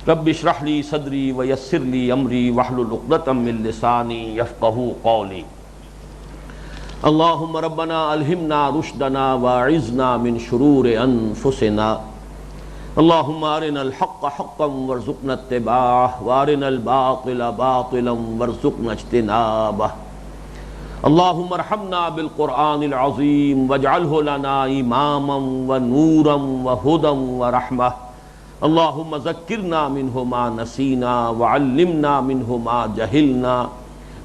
رب اشرح لی صدری ویسر لی امری واحلل عقدۃ من لسانی یفقہوا قولی۔ اللہم ربنا الہمنا رشدنا واعذنا من شرور انفسنا، اللہم ارنا الحق حقا وارزقنا اتباعہ وارنا الباطل باطلا وارزقنا اجتنابہ۔ اللہم ارحمنا بالقرآن العظیم واجعلہ لنا اماما ونورا وہدی ورحمہ۔ اللہم ذکرنا منہ ما نسینا وعلمنا منہ ما جہلنا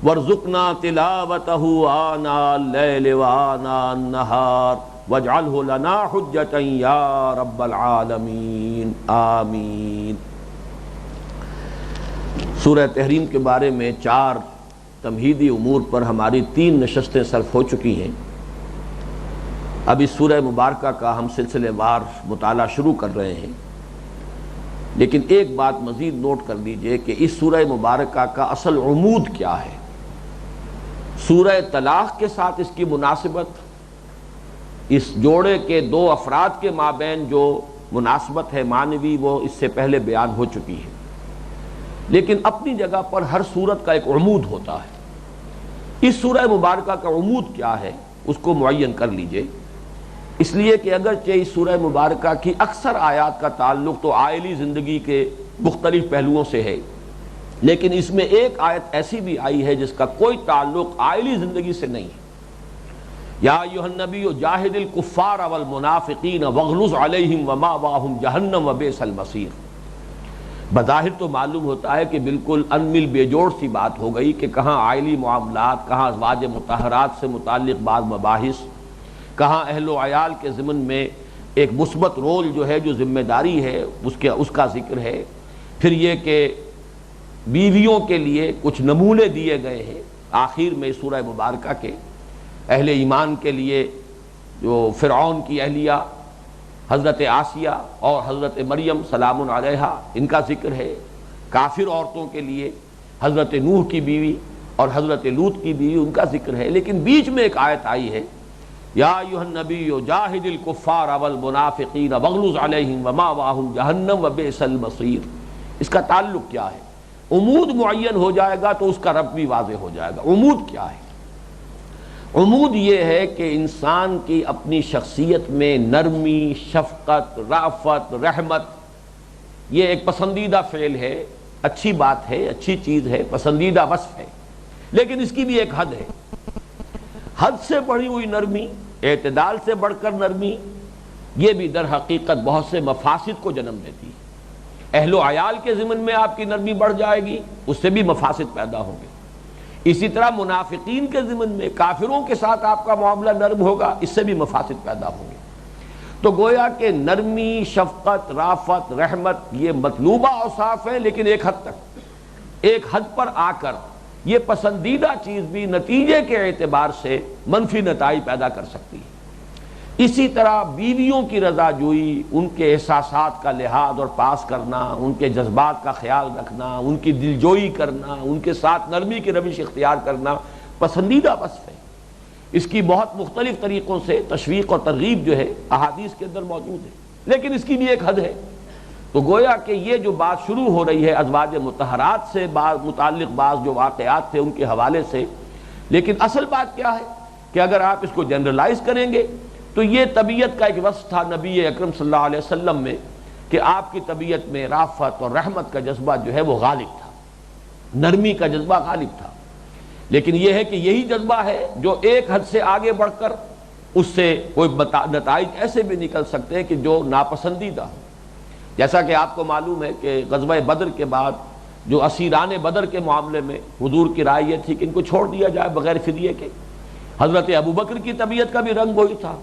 وارزقنا تلاوتہ آناء اللیل وآناء النہار واجعلہ لنا حجتا یا رب العالمین آمین۔ سورہ تحریم کے بارے میں 4 تمہیدی امور پر ہماری 3 نشستیں صرف ہو چکی ہیں۔ اب اس سورہ مبارکہ کا ہم سلسلے وار مطالعہ شروع کر رہے ہیں، لیکن ایک بات مزید نوٹ کر لیجئے کہ اس سورہ مبارکہ کا اصل عمود کیا ہے۔ سورہ طلاق کے ساتھ اس کی مناسبت، اس جوڑے کے 2 افراد کے مابین جو مناسبت ہے معنوی، وہ اس سے پہلے بیان ہو چکی ہے، لیکن اپنی جگہ پر ہر سورت کا ایک عمود ہوتا ہے۔ اس سورہ مبارکہ کا عمود کیا ہے اس کو معین کر لیجئے، اس لیے کہ اگرچہ اس سورہ مبارکہ کی اکثر آیات کا تعلق تو عائلی زندگی کے مختلف پہلوؤں سے ہے، لیکن اس میں ایک آیت ایسی بھی آئی ہے جس کا کوئی تعلق عائلی زندگی سے نہیں ہے۔ یا ایھا النبی جاہد الکفار والمنافقین واغلظ علیہم ومأواہم جہنم وبئس المصیر۔ بظاہر تو معلوم ہوتا ہے کہ بالکل انمل بے جوڑ سی بات ہو گئی کہ کہاں عائلی معاملات، کہاں ازواج مطہرات سے متعلق بعض مباحث، کہاں اہل و عیال کے ضمن میں ایک مثبت رول جو ہے، جو ذمہ داری ہے اس کا ذکر ہے، پھر یہ کہ بیویوں کے لیے کچھ نمونے دیے گئے ہیں آخر میں سورہ مبارکہ کے، اہل ایمان کے لیے جو فرعون کی اہلیہ حضرت آسیہ اور حضرت مریم سلام علیہا ان کا ذکر ہے، کافر عورتوں کے لیے حضرت نوح کی بیوی اور حضرت لوط کی بیوی ان کا ذکر ہے، لیکن بیچ میں ایک آیت آئی ہے، یا ایھا النبی جاہد الکفار والمنافقین واغلظ علیہم ومأواہم جہنم وبئس المصیر۔ اس کا تعلق کیا ہے؟ عمود معین ہو جائے گا تو اس کا رب بھی واضح ہو جائے گا۔ عمود کیا ہے؟ عمود یہ ہے کہ انسان کی اپنی شخصیت میں نرمی، شفقت، رأفت، رحمت، یہ ایک پسندیدہ فعل ہے، اچھی بات ہے، اچھی چیز ہے، پسندیدہ وصف ہے، لیکن اس کی بھی ایک حد ہے۔ حد سے بڑھی ہوئی نرمی، اعتدال سے بڑھ کر نرمی، یہ بھی در حقیقت بہت سے مفاسد کو جنم دیتی ہے۔ اہل و عیال کے ضمن میں آپ کی نرمی بڑھ جائے گی، اس سے بھی مفاسد پیدا ہوں گے۔ اسی طرح منافقین کے ضمن میں، کافروں کے ساتھ آپ کا معاملہ نرم ہوگا، اس سے بھی مفاسد پیدا ہوں گے۔ تو گویا کہ نرمی، شفقت، رافت، رحمت یہ مطلوبہ اوصاف ہے، لیکن ایک حد تک، ایک حد پر آ کر یہ پسندیدہ چیز بھی نتیجے کے اعتبار سے منفی نتائج پیدا کر سکتی ہے۔ اسی طرح بیویوں کی رضا جوئی، ان کے احساسات کا لحاظ اور پاس کرنا، ان کے جذبات کا خیال رکھنا، ان کی دلجوئی کرنا، ان کے ساتھ نرمی کی روش اختیار کرنا پسندیدہ وصف ہے۔ اس کی بہت مختلف طریقوں سے تشویق اور ترغیب جو ہے احادیث کے اندر موجود ہے، لیکن اس کی بھی ایک حد ہے۔ تو گویا کہ یہ جو بات شروع ہو رہی ہے ازواج مطہرات سے متعلق بعض جو واقعات تھے ان کے حوالے سے، لیکن اصل بات کیا ہے کہ اگر آپ اس کو جنرلائز کریں گے تو یہ طبیعت کا ایک وصف تھا نبی اکرم صلی اللہ علیہ وسلم میں کہ آپ کی طبیعت میں رافت اور رحمت کا جذبہ جو ہے وہ غالب تھا، نرمی کا جذبہ غالب تھا، لیکن یہ ہے کہ یہی جذبہ ہے جو ایک حد سے آگے بڑھ کر اس سے کوئی نتائج ایسے بھی نکل سکتے ہیں کہ جو ناپسندیدہ ہو۔ جیسا کہ آپ کو معلوم ہے کہ غزوہ بدر کے بعد جو اسیران بدر کے معاملے میں حضور کی رائے یہ تھی کہ ان کو چھوڑ دیا جائے بغیر فدیے کے۔ حضرت ابوبکر کی طبیعت کا بھی رنگ وہی تھا،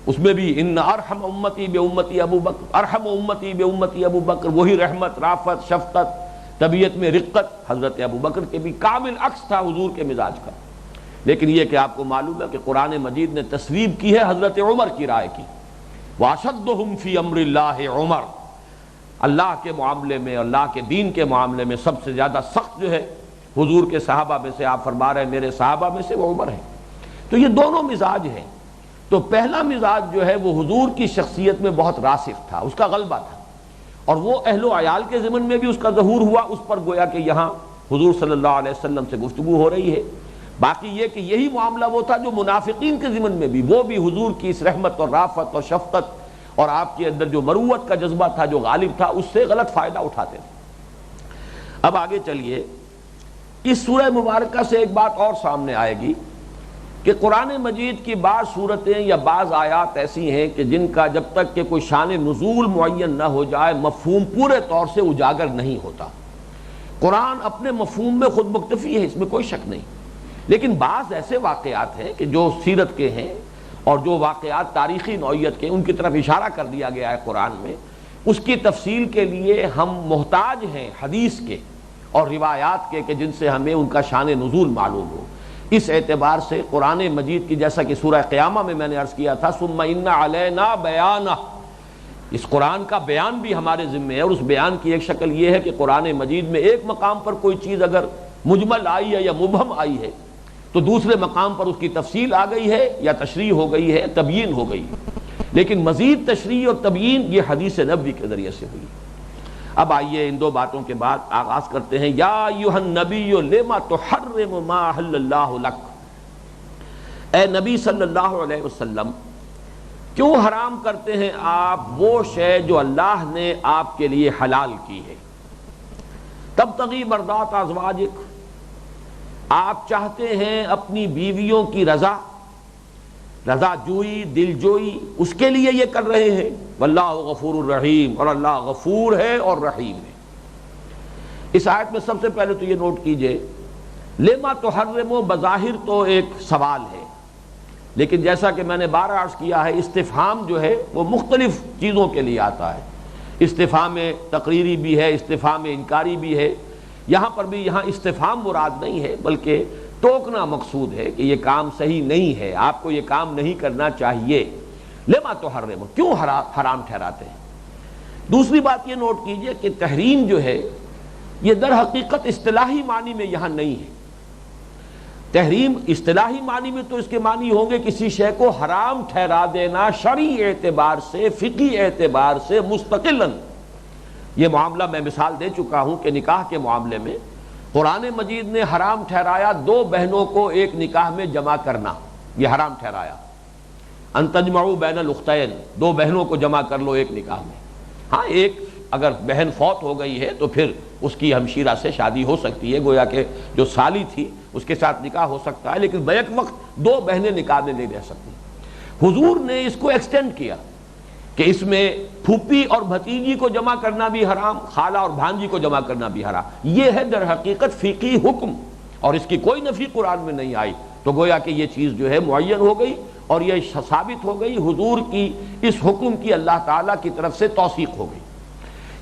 اس میں بھی ان ارحم امتی بے امتی ابو بکر، ارحم امتی بے امتی ابو بکر، وہی رحمت، رافت، شفقت، طبیعت میں رقت حضرت ابوبکر کے بھی کامل عکس تھا حضور کے مزاج کا۔ لیکن یہ کہ آپ کو معلوم ہے کہ قرآن مجید نے تصویب کی ہے حضرت عمر کی رائے کی، واشدہم فی امر اللہ عمر، اللہ کے معاملے میں، اللہ کے دین کے معاملے میں سب سے زیادہ سخت جو ہے حضور کے صحابہ میں سے، آپ فرما رہے ہیں میرے صحابہ میں سے وہ عمر ہے۔ تو یہ دونوں مزاج ہیں۔ تو پہلا مزاج جو ہے وہ حضور کی شخصیت میں بہت راسخ تھا، اس کا غلبہ تھا، اور وہ اہل و عیال کے ضمن میں بھی اس کا ظہور ہوا، اس پر گویا کہ یہاں حضور صلی اللہ علیہ وسلم سے گفتگو ہو رہی ہے۔ باقی یہ کہ یہی معاملہ وہ تھا جو منافقین کے ضمن میں بھی، وہ بھی حضور کی اس رحمت اور رافت اور شفقت اور آپ کے اندر جو مروت کا جذبہ تھا جو غالب تھا، اس سے غلط فائدہ اٹھاتے تھے۔ اب آگے چلیے، اس سورہ مبارکہ سے ایک بات اور سامنے آئے گی کہ قرآن مجید کی بعض صورتیں یا بعض آیات ایسی ہیں کہ جن کا جب تک کہ کوئی شان نزول معین نہ ہو جائے مفہوم پورے طور سے اجاگر نہیں ہوتا۔ قرآن اپنے مفہوم میں خود مکتفی ہے، اس میں کوئی شک نہیں، لیکن بعض ایسے واقعات ہیں کہ جو سیرت کے ہیں اور جو واقعات تاریخی نوعیت کے، ان کی طرف اشارہ کر دیا گیا ہے قرآن میں، اس کی تفصیل کے لیے ہم محتاج ہیں حدیث کے اور روایات کے کہ جن سے ہمیں ان کا شان نزول معلوم ہو۔ اس اعتبار سے قرآن مجید کی، جیسا کہ سورہ قیامہ میں میں نے عرض کیا تھا، ثم ان علینا بیانہ، اس قرآن کا بیان بھی ہمارے ذمہ ہے، اور اس بیان کی ایک شکل یہ ہے کہ قرآن مجید میں ایک مقام پر کوئی چیز اگر مجمل آئی ہے یا مبہم آئی ہے تو دوسرے مقام پر اس کی تفصیل آ گئی ہے یا تشریح ہو گئی ہے، تبیین ہو گئی ہے، لیکن مزید تشریح اور تبیین یہ حدیث نبوی کے ذریعے سے ہوئی۔ اب آئیے ان دو باتوں کے بعد آغاز کرتے ہیں۔ یا ایھا النبی لما تحرم ما احل اللہ لک، اے نبی صلی اللہ علیہ وسلم کیوں حرام کرتے ہیں آپ وہ شے جو اللہ نے آپ کے لیے حلال کی ہے۔ تبتغی مرضات ازواجک، آپ چاہتے ہیں اپنی بیویوں کی رضا جوئی، دل جوئی، اس کے لیے یہ کر رہے ہیں۔ واللہ غفور الرحیم، اور اللہ غفور ہے اور رحیم ہے۔ اس آیت میں سب سے پہلے تو یہ نوٹ کیجئے، لما تحرم بظاہر تو ایک سوال ہے، لیکن جیسا کہ میں نے بار عرض کیا ہے، استفہام جو ہے وہ مختلف چیزوں کے لیے آتا ہے۔ استفہام تقریری بھی ہے، استفہام انکاری بھی ہے۔ یہاں پر بھی یہاں استفہام مراد نہیں ہے، بلکہ ٹوکنا مقصود ہے کہ یہ کام صحیح نہیں ہے، آپ کو یہ کام نہیں کرنا چاہیے۔ لما تحرم، کیوں حرام ٹھہراتے ہیں۔ دوسری بات یہ نوٹ کیجئے کہ تحریم جو ہے یہ در حقیقت اصطلاحی معنی میں یہاں نہیں ہے۔ تحریم اصطلاحی معنی میں تو اس کے معنی ہوں گے کسی شے کو حرام ٹھہرا دینا شرعی اعتبار سے، فقہی اعتبار سے مستقلاً۔ یہ معاملہ میں مثال دے چکا ہوں کہ نکاح کے معاملے میں قرآن مجید نے حرام ٹھہرایا دو بہنوں کو ایک نکاح میں جمع کرنا، یہ حرام ٹھہرایا۔ ان تجمعوا بین الاختین، دو بہنوں کو جمع کر لو ایک نکاح میں۔ ہاں، ایک اگر بہن فوت ہو گئی ہے تو پھر اس کی ہمشیرہ سے شادی ہو سکتی ہے، گویا کہ جو سالی تھی اس کے ساتھ نکاح ہو سکتا ہے، لیکن بیک وقت دو بہنیں نکاح میں نہیں رہ سکتی۔ حضور نے اس کو ایکسٹینڈ کیا کہ اس میں پھوپھی اور بھتیجی کو جمع کرنا بھی حرام، خالہ اور بھانجی کو جمع کرنا بھی حرام۔ یہ ہے در حقیقت فقہی حکم، اور اس کی کوئی نفی قرآن میں نہیں آئی، تو گویا کہ یہ چیز جو ہے معین ہو گئی اور یہ ثابت ہو گئی، حضور کی اس حکم کی اللہ تعالیٰ کی طرف سے توثیق ہو گئی۔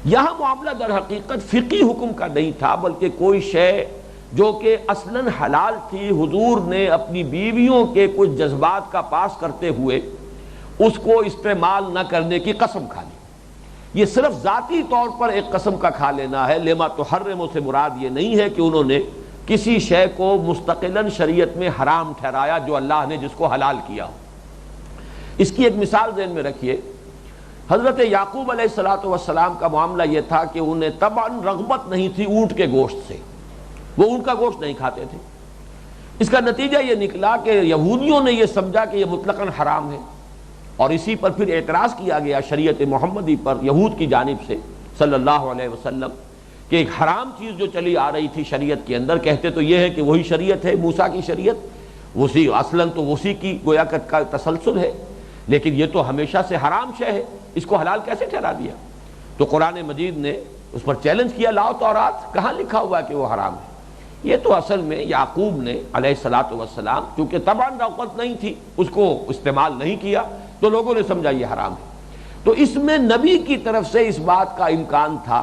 یہاں معاملہ در حقیقت فقہی حکم کا نہیں تھا، بلکہ کوئی شے جو کہ اصلاً حلال تھی، حضور نے اپنی بیویوں کے کچھ جذبات کا پاس کرتے ہوئے اس کو استعمال نہ کرنے کی قسم کھا لی۔ یہ صرف ذاتی طور پر ایک قسم کا کھا لینا ہے۔ لما تحرم سے مراد یہ نہیں ہے کہ انہوں نے کسی شے کو مستقلاً شریعت میں حرام ٹھہرایا جو اللہ نے جس کو حلال کیا ہو۔ اس کی ایک مثال ذہن میں رکھیے، حضرت یعقوب علیہ السلام کا معاملہ یہ تھا کہ انہیں طبعاً رغبت نہیں تھی اونٹ کے گوشت سے، وہ اونٹ کا گوشت نہیں کھاتے تھے۔ اس کا نتیجہ یہ نکلا کہ یہودیوں نے یہ سمجھا کہ یہ مطلقاً حرام ہے، اور اسی پر پھر اعتراض کیا گیا شریعت محمدی پر یہود کی جانب سے صلی اللہ علیہ وسلم کہ ایک حرام چیز جو چلی آ رہی تھی شریعت کے اندر، کہتے تو یہ ہے کہ وہی شریعت ہے موسیٰ کی شریعت، اسی اصلاً تو اسی کی گویا کا تسلسل ہے، لیکن یہ تو ہمیشہ سے حرام شے ہے، اس کو حلال کیسے ٹھہرا دیا؟ تو قرآن مجید نے اس پر چیلنج کیا، لاؤ تورات، کہاں لکھا ہوا ہے کہ وہ حرام ہے؟ یہ تو اصل میں یعقوب نے علیہ السلام چونکہ طبعاً رغبت نہیں تھی اس کو استعمال نہیں کیا، تو لوگوں نے سمجھا یہ حرام ہے۔ تو اس میں نبی کی طرف سے اس بات کا امکان تھا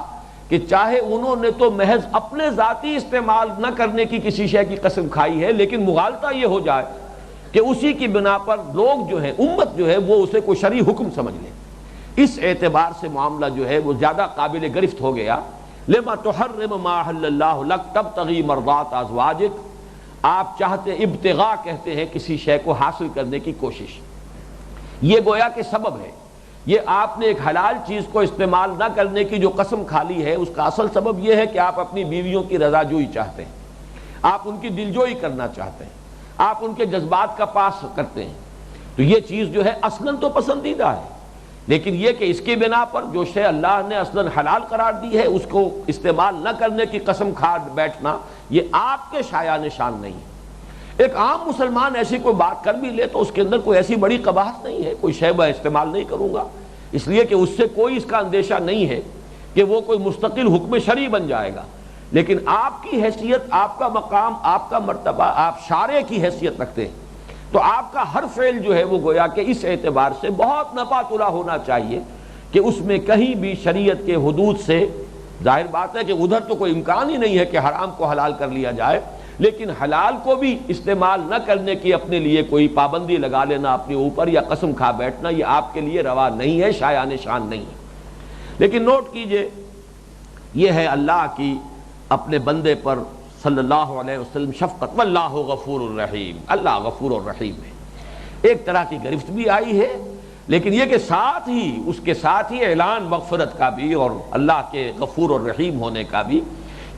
کہ چاہے انہوں نے تو محض اپنے ذاتی استعمال نہ کرنے کی کسی شے کی قسم کھائی ہے، لیکن مغالطہ یہ ہو جائے کہ اسی کی بنا پر لوگ جو ہیں، امت جو ہے، وہ اسے کوئی شرعی حکم سمجھ لیں۔ اس اعتبار سے معاملہ جو ہے وہ زیادہ قابل گرفت ہو گیا۔ لما تحرم ما احل اللہ لک تبتغی مرضات ازواجک، آپ چاہتے، ابتغاء کہتے ہیں کسی شے کو حاصل کرنے کی کوشش، یہ گویا کہ سبب ہے یہ آپ نے ایک حلال چیز کو استعمال نہ کرنے کی جو قسم کھا لی ہے، اس کا اصل سبب یہ ہے کہ آپ اپنی بیویوں کی رضا جوئی چاہتے ہیں، آپ ان کی دلجوئی کرنا چاہتے ہیں، آپ ان کے جذبات کا پاس کرتے ہیں. تو یہ چیز جو ہے اصلاً تو پسندیدہ ہے، لیکن یہ کہ اس کی بنا پر جو شے اللہ نے اصلاً حلال قرار دی ہے اس کو استعمال نہ کرنے کی قسم کھا بیٹھنا، یہ آپ کے شایع نشان نہیں ہے. ایک عام مسلمان ایسی کوئی بات کر بھی لے تو اس کے اندر کوئی ایسی بڑی قباحت نہیں ہے، کوئی شے میں استعمال نہیں کروں گا، اس لیے کہ اس سے کوئی اس کا اندیشہ نہیں ہے کہ وہ کوئی مستقل حکم شرعی بن جائے گا. لیکن آپ کی حیثیت، آپ کا مقام، آپ کا مرتبہ، آپ شارع کی حیثیت رکھتے ہیں، تو آپ کا ہر فعل جو ہے وہ گویا کہ اس اعتبار سے بہت نپا تلا ہونا چاہیے کہ اس میں کہیں بھی شریعت کے حدود سے، ظاہر بات ہے کہ ادھر تو کوئی امکان ہی نہیں ہے کہ حرام کو حلال کر لیا جائے، لیکن حلال کو بھی استعمال نہ کرنے کی اپنے لیے کوئی پابندی لگا لینا اپنے اوپر یا قسم کھا بیٹھنا، یہ آپ کے لیے روا نہیں ہے، شایع نشان نہیں ہے. لیکن نوٹ کیجئے، یہ ہے اللہ کی اپنے بندے پر صلی اللہ علیہ وسلم شفقت. واللہ غفور الرحیم، اللہ غفور الرحیم ہے. ایک طرح کی گرفت بھی آئی ہے، لیکن یہ کہ ساتھ ہی اس کے ساتھ ہی اعلان مغفرت کا بھی اور اللہ کے غفور الرحیم ہونے کا بھی،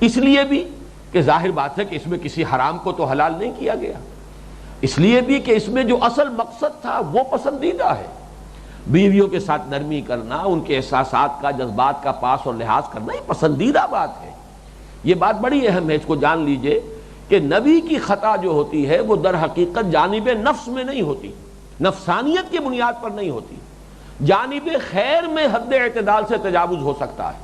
اس لیے بھی کہ ظاہر بات ہے کہ اس میں کسی حرام کو تو حلال نہیں کیا گیا، اس لیے بھی کہ اس میں جو اصل مقصد تھا وہ پسندیدہ ہے. بیویوں کے ساتھ نرمی کرنا، ان کے احساسات کا، جذبات کا پاس اور لحاظ کرنا، یہ پسندیدہ بات ہے. یہ بات بڑی اہم ہے، اس کو جان لیجئے کہ نبی کی خطا جو ہوتی ہے وہ در حقیقت جانب نفس میں نہیں ہوتی، نفسانیت کی بنیاد پر نہیں ہوتی، جانب خیر میں حد اعتدال سے تجاوز ہو سکتا ہے.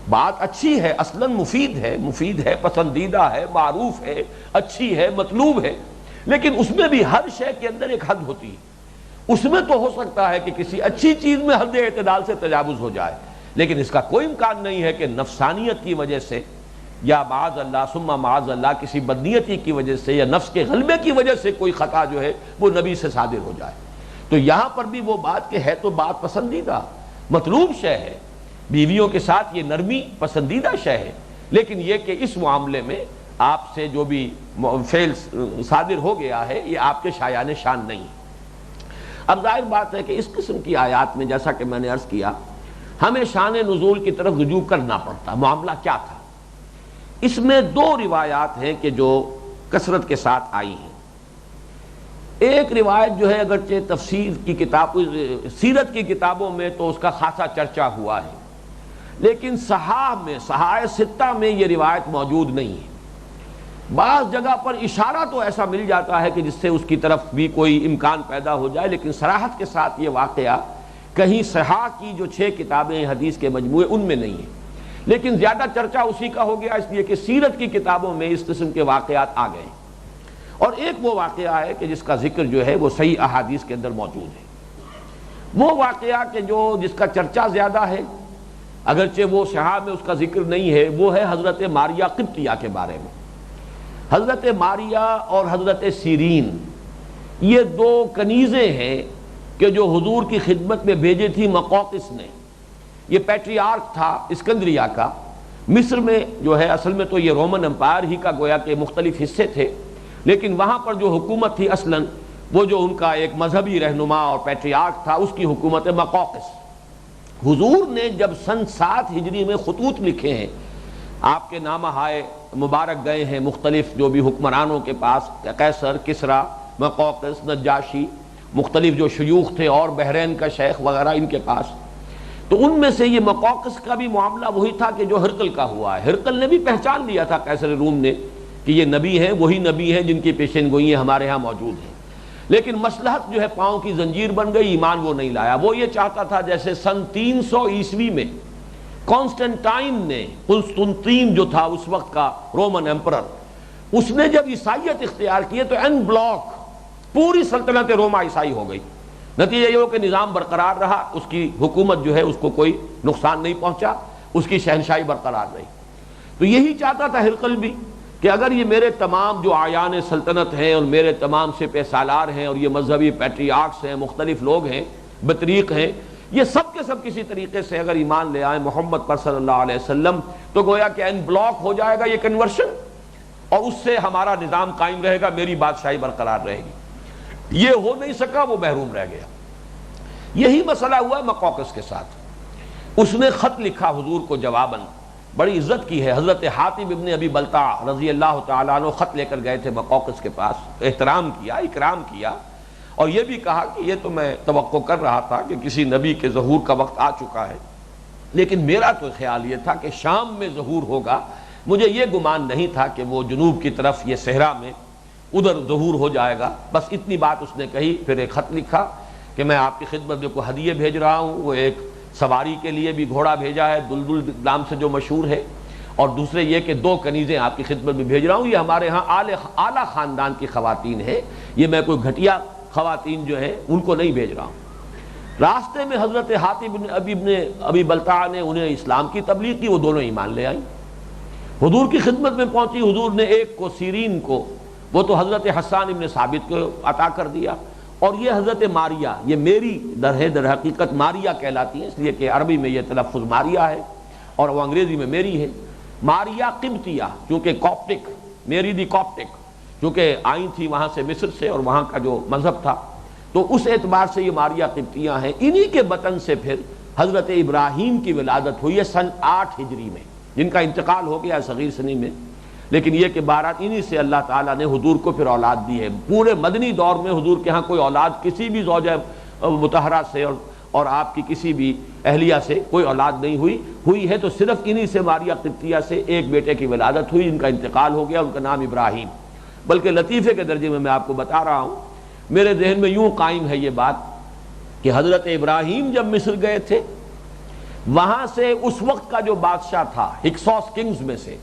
بات اچھی ہے، اصلاً مفید ہے، پسندیدہ ہے، معروف ہے، اچھی ہے، مطلوب ہے، لیکن اس میں بھی ہر شے کے اندر ایک حد ہوتی ہے. اس میں تو ہو سکتا ہے کہ کسی اچھی چیز میں حد اعتدال سے تجاوز ہو جائے، لیکن اس کا کوئی امکان نہیں ہے کہ نفسانیت کی وجہ سے یا معاذ اللہ ثم معاذ اللہ کسی بدنیتی کی وجہ سے یا نفس کے غلبے کی وجہ سے کوئی خطا جو ہے وہ نبی سے صادر ہو جائے. تو یہاں پر بھی وہ بات کہ ہے تو بات پسندیدہ مطلوب شے ہے، بیویوں کے ساتھ یہ نرمی پسندیدہ شے ہے، لیکن یہ کہ اس معاملے میں آپ سے جو بھی فعل صادر ہو گیا ہے یہ آپ کے شایع نشان نہیں. اب ظاہر بات ہے کہ اس قسم کی آیات میں جیسا کہ میں نے عرض کیا ہمیں شان نزول کی طرف رجوع کرنا پڑتا. معاملہ کیا تھا؟ اس میں دو روایات ہیں کہ جو کثرت کے ساتھ آئی ہیں. ایک روایت جو ہے اگرچہ تفسیر کی کتاب، سیرت کی کتابوں میں تو اس کا خاصا چرچا ہوا ہے، لیکن صحاح میں، صحاح ستہ میں یہ روایت موجود نہیں ہے. بعض جگہ پر اشارہ تو ایسا مل جاتا ہے کہ جس سے اس کی طرف بھی کوئی امکان پیدا ہو جائے، لیکن صراحت کے ساتھ یہ واقعہ کہیں صحاح کی جو 6 کتابیں ہیں حدیث کے مجموعے ان میں نہیں ہے. لیکن زیادہ چرچا اسی کا ہو گیا اس لیے کہ سیرت کی کتابوں میں اس قسم کے واقعات آ گئے. اور ایک وہ واقعہ ہے کہ جس کا ذکر جو ہے وہ صحیح احادیث کے اندر موجود ہے. وہ واقعہ کہ جو جس کا چرچا زیادہ ہے، اگرچہ وہ صحاح میں اس کا ذکر نہیں ہے، وہ ہے حضرت ماریہ قبطیہ کے بارے میں. حضرت ماریہ اور حضرت سیرین یہ 2 کنیزیں ہیں کہ جو حضور کی خدمت میں بھیجے تھی مقوقس نے. یہ پیٹریارک تھا اسکندریہ کا. مصر میں جو ہے اصل میں تو یہ رومن امپائر ہی کا گویا کہ مختلف حصے تھے، لیکن وہاں پر جو حکومت تھی اصلاً وہ جو ان کا ایک مذہبی رہنما اور پیٹریارک تھا، اس کی حکومت مقوقس. حضور نے جب سن 7 ہجری میں خطوط لکھے ہیں، آپ کے نامہ ہائے مبارک گئے ہیں مختلف جو بھی حکمرانوں کے پاس، قیصر، کسریٰ، مقوقس، نجاشی، مختلف جو شیوخ تھے اور بحرین کا شیخ وغیرہ ان کے پاس. تو ان میں سے یہ مقوقس کا بھی معاملہ وہی تھا کہ جو ہرقل کا ہوا ہے. ہرقل نے بھی پہچان لیا تھا قیصر روم نے کہ یہ نبی ہیں، وہی نبی ہیں جن کی پیشین گوئیاں ہمارے ہاں موجود ہیں، لیکن مصلحت جو ہے پاؤں کی زنجیر بن گئی، ایمان وہ نہیں لایا. وہ یہ چاہتا تھا جیسے سن 300 عیسوی میں کانسٹنٹائن نے، قسطنطین جو تھا اس وقت کا رومن ایمپرر، اس نے جب عیسائیت اختیار کیے تو این بلاک پوری سلطنت روما عیسائی ہو گئی. نتیجہ یہ ہو کہ نظام برقرار رہا، اس کی حکومت جو ہے اس کو کوئی نقصان نہیں پہنچا، اس کی شہنشاہی برقرار رہی. تو یہی چاہتا تھا ہرقل بھی کہ اگر یہ میرے تمام جو آیان سلطنت ہیں اور میرے تمام سپہ سالار ہیں اور یہ مذہبی پیٹریارکس ہیں، مختلف لوگ ہیں، بطریق ہیں، یہ سب کے سب کسی طریقے سے اگر ایمان لے آئیں محمد پر صلی اللہ علیہ وسلم تو گویا کہ ان بلاک ہو جائے گا یہ کنورشن، اور اس سے ہمارا نظام قائم رہے گا، میری بادشاہی برقرار رہے گی. یہ ہو نہیں سکا، وہ محروم رہ گیا. یہی مسئلہ ہوا مقوقس کے ساتھ. اس نے خط لکھا حضور کو جواباً، بڑی عزت کی ہے. حضرت حاتب ابن ابی بلتع رضی اللہ تعالیٰ عنہ خط لے کر گئے تھے مقوقس کے پاس، احترام کیا، اکرام کیا، اور یہ بھی کہا کہ یہ تو میں توقع کر رہا تھا کہ کسی نبی کے ظہور کا وقت آ چکا ہے، لیکن میرا تو خیال یہ تھا کہ شام میں ظہور ہوگا، مجھے یہ گمان نہیں تھا کہ وہ جنوب کی طرف یہ صحرا میں ادھر ظہور ہو جائے گا. بس اتنی بات اس نے کہی. پھر ایک خط لکھا کہ میں آپ کی خدمت میں کوئی ہدیے بھیج رہا ہوں. وہ ایک سواری کے لیے بھی گھوڑا بھیجا ہے دلدل نام سے جو مشہور ہے، اور دوسرے یہ کہ 2 کنیزیں آپ کی خدمت میں بھیج رہا ہوں. یہ ہمارے ہاں اعلیٰ خاندان کی خواتین ہیں، یہ میں کوئی گھٹیا خواتین جو ہیں ان کو نہیں بھیج رہا ہوں. راستے میں حضرت حاتب ابن ابی بلتع نے انہیں اسلام کی تبلیغ کی، وہ دونوں ایمان لے آئیں. حضور کی خدمت میں پہنچی. حضور نے ایک کو سیرین کو، وہ تو حضرت حسان ابن ثابت کو عطا کر دیا، اور یہ حضرت ماریہ، یہ میری در حقیقت ماریہ کہلاتی ہیں، اس لیے کہ عربی میں یہ تلفظ ماریہ ہے اور وہ انگریزی میں میری ہے. ماریہ قبطیہ، چونکہ کاپٹک، میری دی کاپٹک، چونکہ آئی تھی وہاں سے مصر سے، اور وہاں کا جو مذہب تھا تو اس اعتبار سے یہ ماریہ قبطیہ ہیں. انہی کے بطن سے پھر حضرت ابراہیم کی ولادت ہوئی ہے سن 8 ہجری میں، جن کا انتقال ہو گیا صغیر سنی میں، لیکن یہ کہ بہرحال انہی سے اللہ تعالیٰ نے حضور کو پھر اولاد دی ہے. پورے مدنی دور میں حضور کے ہاں کوئی اولاد کسی بھی زوجہ مطہرہ سے اور آپ کی کسی بھی اہلیہ سے کوئی اولاد نہیں ہوئی ہے تو صرف انہی سے ماریہ قبطیہ سے ایک بیٹے کی ولادت ہوئی، ان کا انتقال ہو گیا، ان کا نام ابراہیم. بلکہ لطیفے کے درجے میں آپ کو بتا رہا ہوں، میرے ذہن میں یوں قائم ہے یہ بات کہ حضرت ابراہیم جب مصر گئے تھے، وہاں سے اس وقت کا جو بادشاہ تھا ہکسوس کنگز میں سے،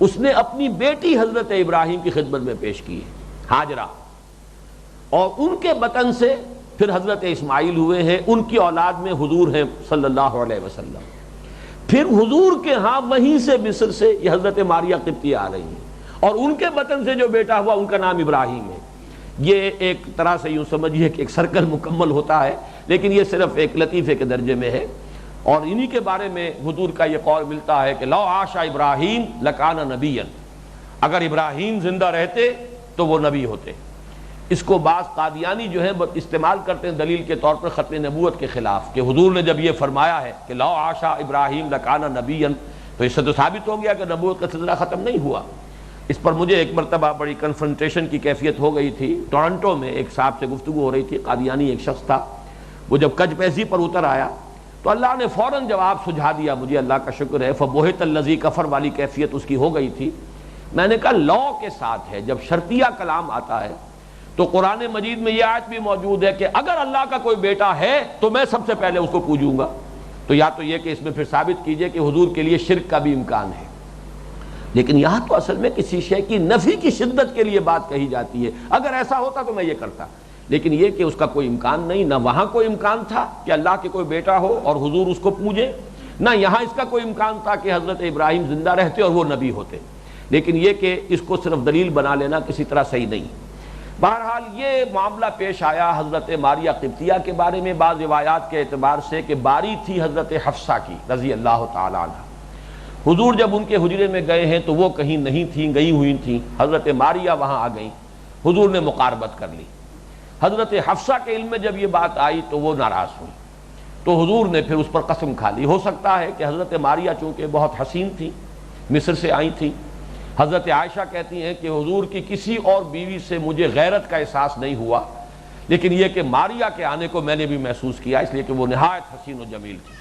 اس نے اپنی بیٹی حضرت ابراہیم کی خدمت میں پیش کی ہے، ہاجرہ، اور ان کے بطن سے پھر حضرت اسماعیل ہوئے ہیں. ان کی اولاد میں حضور ہیں صلی اللہ علیہ وسلم. پھر حضور کے ہاں وہیں سے مصر سے یہ حضرت ماریہ قبطیہ آ رہی ہیں، اور ان کے بطن سے جو بیٹا ہوا ان کا نام ابراہیم ہے. یہ ایک طرح سے یوں سمجھیے کہ ایک سرکل مکمل ہوتا ہے، لیکن یہ صرف ایک لطیفے کے درجے میں ہے. اور انہی کے بارے میں حضور کا یہ قول ملتا ہے کہ لو عاش ابراہیم لکان نبیا، اگر ابراہیم زندہ رہتے تو وہ نبی ہوتے. اس کو بعض قادیانی جو ہیں استعمال کرتے ہیں دلیل کے طور پر ختم نبوت کے خلاف، کہ حضور نے جب یہ فرمایا ہے کہ لو عاش ابراہیم لکان نبیا، تو اس سے تو ثابت ہو گیا کہ نبوت کا سلسلہ ختم نہیں ہوا. اس پر مجھے ایک مرتبہ بڑی کنفرنٹیشن کی کیفیت ہو گئی تھی. ٹورنٹو میں ایک صاحب سے گفتگو ہو رہی تھی، قادیانی ایک شخص تھا. وہ جب کج پیسی پر اتر آیا تو اللہ نے فوراً جواب سجھا دیا، مجھے اللہ کا شکر ہے. فبہت الذی کفر والی کیفیت اس کی ہو گئی تھی. میں نے کہا لا کے ساتھ ہے، جب شرطیہ کلام آتا ہے تو قرآن مجید میں یہ آیت بھی موجود ہے کہ اگر اللہ کا کوئی بیٹا ہے تو میں سب سے پہلے اس کو پوجوں گا. تو یا تو یہ کہ اس میں پھر ثابت کیجئے کہ حضور کے لیے شرک کا بھی امکان ہے. لیکن یہاں تو اصل میں کسی شے کی نفی کی شدت کے لیے بات کہی جاتی ہے. اگر ایسا ہوتا تو میں یہ کرتا، لیکن یہ کہ اس کا کوئی امکان نہیں. نہ وہاں کوئی امکان تھا کہ اللہ کے کوئی بیٹا ہو اور حضور اس کو پوجے، نہ یہاں اس کا کوئی امکان تھا کہ حضرت ابراہیم زندہ رہتے اور وہ نبی ہوتے. لیکن یہ کہ اس کو صرف دلیل بنا لینا کسی طرح صحیح نہیں. بہرحال یہ معاملہ پیش آیا حضرت ماریہ قبطیہ کے بارے میں، بعض روایات کے اعتبار سے کہ باری تھی حضرت حفصہ کی رضی اللہ تعالی عنہ. حضور جب ان کے حجرے میں گئے ہیں تو وہ کہیں نہیں تھیں، گئی ہوئی تھیں. حضرت ماریہ وہاں آ گئیں، حضور نے مقاربت کر لی. حضرت حفصہ کے علم میں جب یہ بات آئی تو وہ ناراض ہوئی، تو حضور نے پھر اس پر قسم کھا لی. ہو سکتا ہے کہ حضرت ماریہ چونکہ بہت حسین تھی، مصر سے آئی تھیں. حضرت عائشہ کہتی ہیں کہ حضور کی کسی اور بیوی سے مجھے غیرت کا احساس نہیں ہوا، لیکن یہ کہ ماریہ کے آنے کو میں نے بھی محسوس کیا، اس لیے کہ وہ نہایت حسین و جمیل تھی.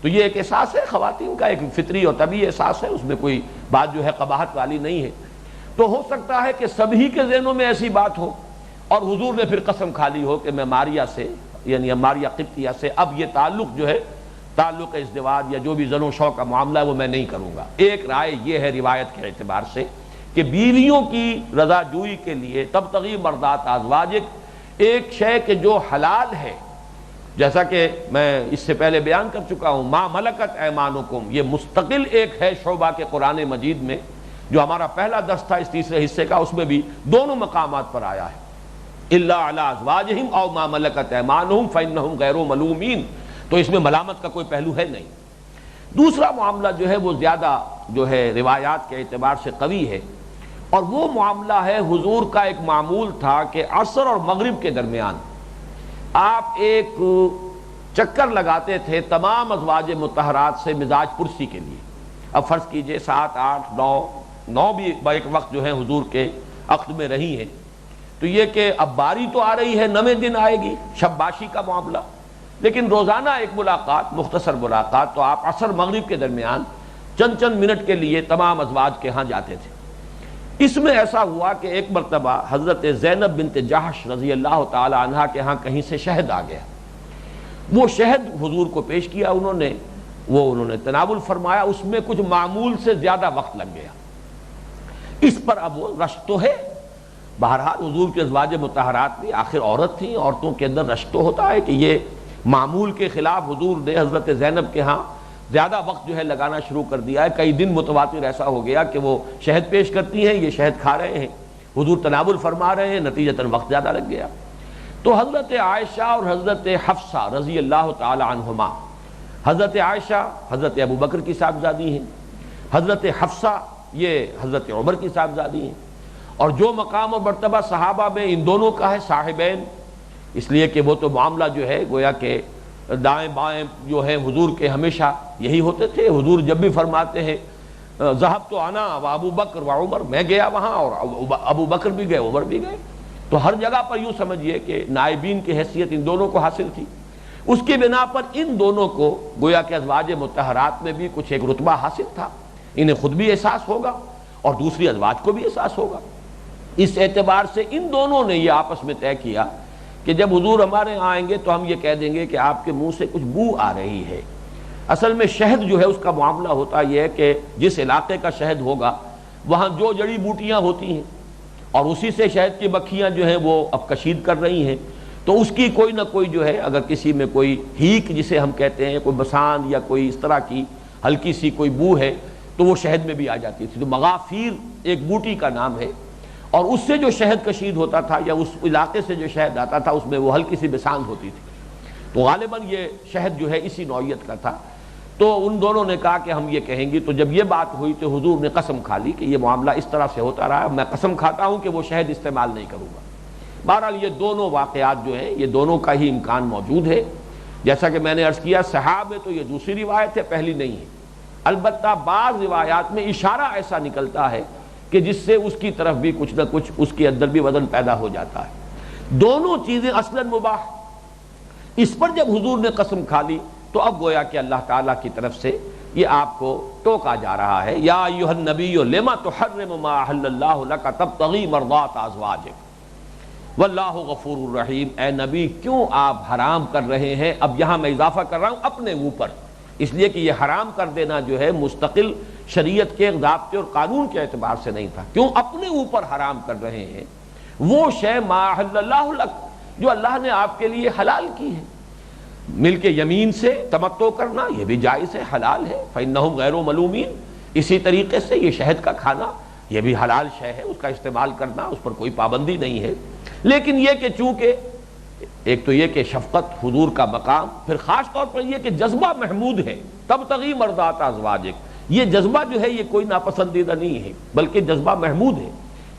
تو یہ ایک احساس ہے خواتین کا، ایک فطری اور طبیعی احساس ہے، اس میں کوئی بات جو ہے قباحت والی نہیں ہے. تو ہو سکتا ہے کہ سبھی کے ذہنوں میں ایسی بات ہو اور حضور نے پھر قسم کھا لی ہو کہ میں ماریہ سے، یعنی ماریہ قبطیہ سے اب یہ تعلق جو ہے، تعلق ازدواج یا جو بھی زن و شوق کا معاملہ ہے وہ میں نہیں کروں گا. ایک رائے یہ ہے روایت کے اعتبار سے کہ بیویوں کی رضا جوئی کے لیے تبتغی مرضات ازواجک ایک شے کہ جو حلال ہے، جیسا کہ میں اس سے پہلے بیان کر چکا ہوں، ما ملکت ایمانکم، یہ مستقل ایک ہے شعبہ کے قرآن مجید میں، جو ہمارا پہلا درس تھا اس تیسرے حصے کا، اس میں بھی دونوں مقامات پر آیا ہے. الا علی ازواجہم او ما ملکت ایمانہم فانہم غیر ملومین. تو اس میں ملامت کا کوئی پہلو ہے نہیں. دوسرا معاملہ جو ہے وہ زیادہ جو ہے روایات کے اعتبار سے قوی ہے، اور وہ معاملہ ہے حضور کا ایک معمول تھا کہ عصر اور مغرب کے درمیان آپ ایک چکر لگاتے تھے تمام ازواج مطہرات سے مزاج پرسی کے لیے۔ اب فرض کیجئے 7 8 9 بھی ایک وقت جو ہے حضور کے عقد میں رہی ہیں، تو یہ کہ اب باری تو آ رہی ہے، 9ویں دن آئے گی، شب باشی کا معاملہ، لیکن روزانہ ایک ملاقات، مختصر ملاقات، تو آپ عصر مغرب کے درمیان چند منٹ کے لیے تمام ازواج کے ہاں جاتے تھے۔ اس میں ایسا ہوا کہ ایک مرتبہ حضرت زینب بنت جحش رضی اللہ تعالی عنہا کے ہاں کہیں سے شہد آ گیا، وہ شہد حضور کو پیش کیا، انہوں نے تناول فرمایا، اس میں کچھ معمول سے زیادہ وقت لگ گیا۔ اس پر اب وہ رشک تو ہے، بہرحال حضور کے ازواج مطہرات بھی آخر عورت تھیں، عورتوں کے اندر رشک تو ہوتا ہے کہ یہ معمول کے خلاف حضور نے حضرت زینب کے ہاں زیادہ وقت جو ہے لگانا شروع کر دیا ہے۔ کئی دن متواتر ایسا ہو گیا کہ وہ شہد پیش کرتی ہیں، یہ شہد کھا رہے ہیں، حضور تناول فرما رہے ہیں، نتیجتاً وقت زیادہ لگ گیا۔ تو حضرت عائشہ اور حضرت حفصہ رضی اللہ تعالی عنہما، حضرت عائشہ حضرت ابو بکر کی صاحبزادی ہیں، حضرت حفصہ یہ حضرت عمر کی صاحبزادی ہیں، اور جو مقام اور مرتبہ صحابہ میں ان دونوں کا ہے صاحبین، اس لیے کہ وہ تو معاملہ جو ہے گویا کہ دائیں بائیں جو ہے حضور کے ہمیشہ یہی ہوتے تھے۔ حضور جب بھی فرماتے ہیں ذهبت انا وابو بکر وعمر، میں گیا وہاں اور ابو بکر بھی گئے، عمر بھی گئے، تو ہر جگہ پر یوں سمجھیے کہ نائبین کی حیثیت ان دونوں کو حاصل تھی۔ اس کی بنا پر ان دونوں کو گویا کہ ازواج مطہرات میں بھی کچھ ایک رتبہ حاصل تھا، انہیں خود بھی احساس ہوگا اور دوسری ازواج کو بھی احساس ہوگا۔ اس اعتبار سے ان دونوں نے یہ آپس میں طے کیا کہ جب حضور ہمارے یہاں آئیں گے تو ہم یہ کہہ دیں گے کہ آپ کے منہ سے کچھ بو آ رہی ہے۔ اصل میں شہد جو ہے اس کا معاملہ ہوتا یہ ہے کہ جس علاقے کا شہد ہوگا وہاں جو جڑی بوٹیاں ہوتی ہیں اور اسی سے شہد کی مکھیاں جو ہیں وہ اب کشید کر رہی ہیں، تو اس کی کوئی نہ کوئی جو ہے، اگر کسی میں کوئی ہیک جسے ہم کہتے ہیں، کوئی بسان یا کوئی اس طرح کی ہلکی سی کوئی بو ہے تو وہ شہد میں بھی آ جاتی تھی۔ تو مغافیر ایک بوٹی کا نام ہے، اور اس سے جو شہد کشید ہوتا تھا یا اس علاقے سے جو شہد آتا تھا اس میں وہ ہلکی سی بسان ہوتی تھی، تو غالباً یہ شہد جو ہے اسی نوعیت کا تھا۔ تو ان دونوں نے کہا کہ ہم یہ کہیں گے، تو جب یہ بات ہوئی تو حضور نے قسم کھا لی کہ یہ معاملہ اس طرح سے ہوتا رہا، میں قسم کھاتا ہوں کہ وہ شہد استعمال نہیں کروں گا۔ بہرحال یہ دونوں واقعات جو ہیں یہ دونوں کا ہی امکان موجود ہے۔ جیسا کہ میں نے عرض کیا صحابہ تو یہ دوسری روایت ہے، پہلی نہیں ہے، البتہ بعض روایات میں اشارہ ایسا نکلتا ہے کہ جس سے اس کی طرف بھی کچھ نہ کچھ اس کے اندر بھی وزن پیدا ہو جاتا ہے۔ دونوں چیزیں اصلاً مباح، اس پر جب حضور نے قسم کھا لی تو اب گویا کہ اللہ تعالیٰ کی طرف سے یہ آپ کو ٹوکا جا رہا ہے، یا ایھا النبی لما تحرم ما احل اللہ لک تبتغی مرضات ازواجک واللہ غفور الرحیم۔ اے نبی کیوں آپ حرام کر رہے ہیں؟ اب یہاں میں اضافہ کر رہا ہوں اپنے اوپر، اس لیے کہ یہ حرام کر دینا جو ہے مستقل شریعت کے ضابطے اور قانون کے اعتبار سے نہیں تھا، کیوں اپنے اوپر حرام کر رہے ہیں وہ شے ما احل اللہ لک جو اللہ نے آپ کے لیے حلال کی ہے۔ مل کے یمین سے تمتع کرنا یہ بھی جائز ہے، حلال ہے، فإنہم غیر ملومین۔ اسی طریقے سے یہ شہد کا کھانا یہ بھی حلال شے ہے، اس کا استعمال کرنا اس پر کوئی پابندی نہیں ہے، لیکن یہ کہ چونکہ ایک تو یہ کہ شفقت حضور کا مقام، پھر خاص طور پر یہ کہ جذبہ محمود ہے، تبتغی مرضات ازواجک، یہ جذبہ جو ہے یہ کوئی ناپسندیدہ نہیں ہے بلکہ جذبہ محمود ہے،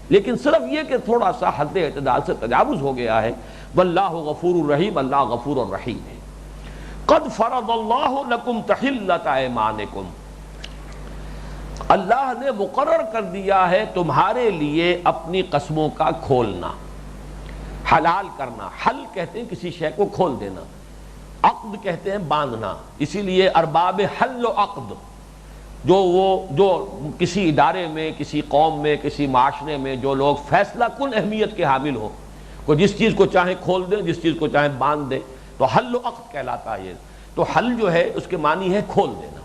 لیکن صرف یہ کہ تھوڑا سا حد اعتدال سے تجاوز ہو گیا ہے۔ واللہ غفور الرحیم، اللہ غفور الرحیم ہے۔ قد فرض اللہ لکم تحلۃ ایمانکم، اللہ نے مقرر کر دیا ہے تمہارے لیے اپنی قسموں کا کھولنا، حلال کرنا۔ حل کہتے ہیں کسی شے کو کھول دینا، عقد کہتے ہیں باندھنا، اسی لیے ارباب حل و عقد جو کسی ادارے میں، کسی قوم میں، کسی معاشرے میں جو لوگ فیصلہ کن اہمیت کے حامل ہو، کوئی جس چیز کو چاہے کھول دیں، جس چیز کو چاہے باندھ دیں، تو حل و عقد کہلاتا ہے۔ تو حل جو ہے اس کے معنی ہے کھول دینا،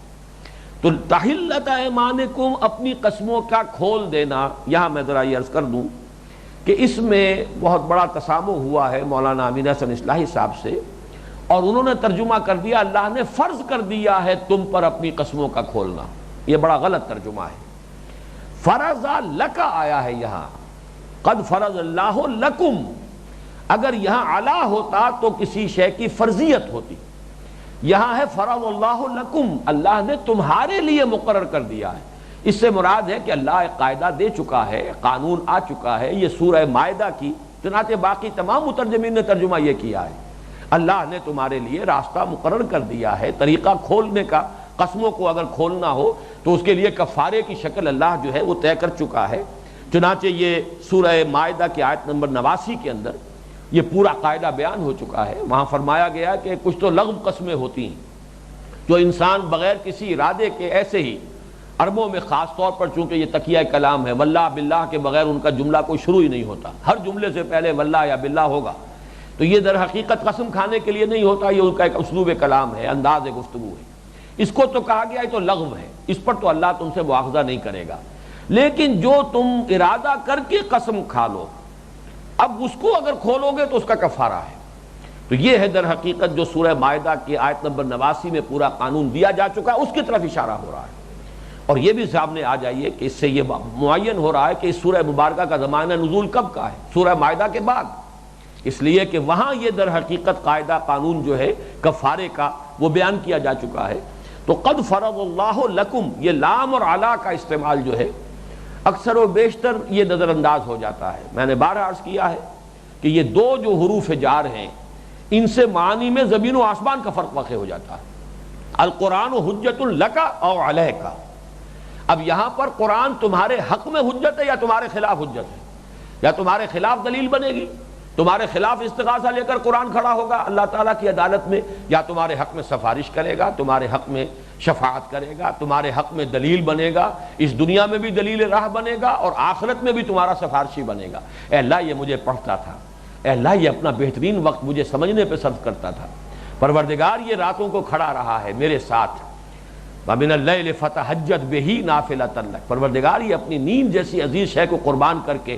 تو تحلۃ ایمانکم اپنی قسموں کا کھول دینا۔ یہاں میں ذرا یہ عرض کر دوں کہ اس میں بہت بڑا تسامح ہوا ہے مولانا امین حسن اصلاحی صاحب سے، اور انہوں نے ترجمہ کر دیا اللہ نے فرض کر دیا ہے تم پر اپنی قسموں کا کھولنا، یہ بڑا غلط ترجمہ ہے۔ فرض لک آیا ہے یہاں، قد فرض اللہ لکم، اگر یہاں علا ہوتا تو کسی شے کی فرضیت ہوتی، یہاں ہے فرض اللہ لکم، اللہ نے تمہارے لیے مقرر کر دیا ہے۔ اس سے مراد ہے کہ اللہ ایک قاعدہ دے چکا ہے، قانون آ چکا ہے، یہ سورہ مائدہ کی، چنانچہ باقی تمام مترجمین نے ترجمہ یہ کیا ہے، اللہ نے تمہارے لیے راستہ مقرر کر دیا ہے، طریقہ کھولنے کا۔ قسموں کو اگر کھولنا ہو تو اس کے لیے کفارے کی شکل اللہ جو ہے وہ طے کر چکا ہے۔ چنانچہ یہ سورہ مائدہ کی آیت نمبر 89 کے اندر یہ پورا قاعدہ بیان ہو چکا ہے۔ وہاں فرمایا گیا کہ کچھ تو لغو قسمیں ہوتی ہیں جو انسان بغیر کسی ارادے کے ایسے ہی عربوں میں خاص طور پر، چونکہ یہ تقیہ کلام ہے، واللہ باللہ کے بغیر ان کا جملہ کوئی شروع ہی نہیں ہوتا، ہر جملے سے پہلے واللہ یا باللہ ہوگا، تو یہ در حقیقت قسم کھانے کے لیے نہیں ہوتا، یہ ان کا ایک اسلوب کلام ہے، انداز گفتگو ہے۔ اس کو تو کہا گیا ہے تو لغو ہے، اس پر تو اللہ تم سے مواخذہ نہیں کرے گا۔ لیکن جو تم ارادہ کر کے قسم کھا لو، اب اس کو اگر کھولو گے تو اس کا کفارہ ہے۔ تو یہ ہے در حقیقت جو سورہ مائدہ کی آیت نمبر 89 میں پورا قانون دیا جا چکا ہے، اس کی طرف اشارہ ہو رہا ہے۔ اور یہ بھی سامنے آ جائیے کہ اس سے یہ معین ہو رہا ہے کہ اس سورہ مبارکہ کا زمانہ نزول کب کا ہے؟ سورہ مائدہ کے بعد، اس لیے کہ وہاں یہ در حقیقت قاعدہ قانون جو ہے کفارے کا وہ بیان کیا جا چکا ہے۔ تو قد فرض اللہ لکم، یہ لام اور علا کا استعمال جو ہے اکثر و بیشتر یہ نظر انداز ہو جاتا ہے۔ میں نے بارہا عرض کیا ہے کہ یہ دو جو حروف جار ہیں ان سے معنی میں زمین و آسمان کا فرق واقع ہو جاتا ہے۔ القرآن حجت لک او علیک، اب یہاں پر قرآن تمہارے حق میں حجت ہے یا تمہارے خلاف حجت ہے؟ یا تمہارے خلاف دلیل بنے گی، تمہارے خلاف استغاثہ لے کر قرآن کھڑا ہوگا اللہ تعالیٰ کی عدالت میں، یا تمہارے حق میں سفارش کرے گا، تمہارے حق میں شفاعت کرے گا، تمہارے حق میں دلیل بنے گا، اس دنیا میں بھی دلیل راہ بنے گا اور آخرت میں بھی تمہارا سفارشی بنے گا۔ اے اللہ یہ مجھے پڑھتا تھا، اے اللہ یہ اپنا بہترین وقت مجھے سمجھنے پہ صرف کرتا تھا، پروردگار یہ راتوں کو کھڑا رہا ہے میرے ساتھ، وَمِنَ اللَّيْلِ فَتَهَجَّدْ بِهِ نَافِلَةً لَكَ، پروردگار یہ اپنی نیند جیسی عزیز شے کو قربان کر کے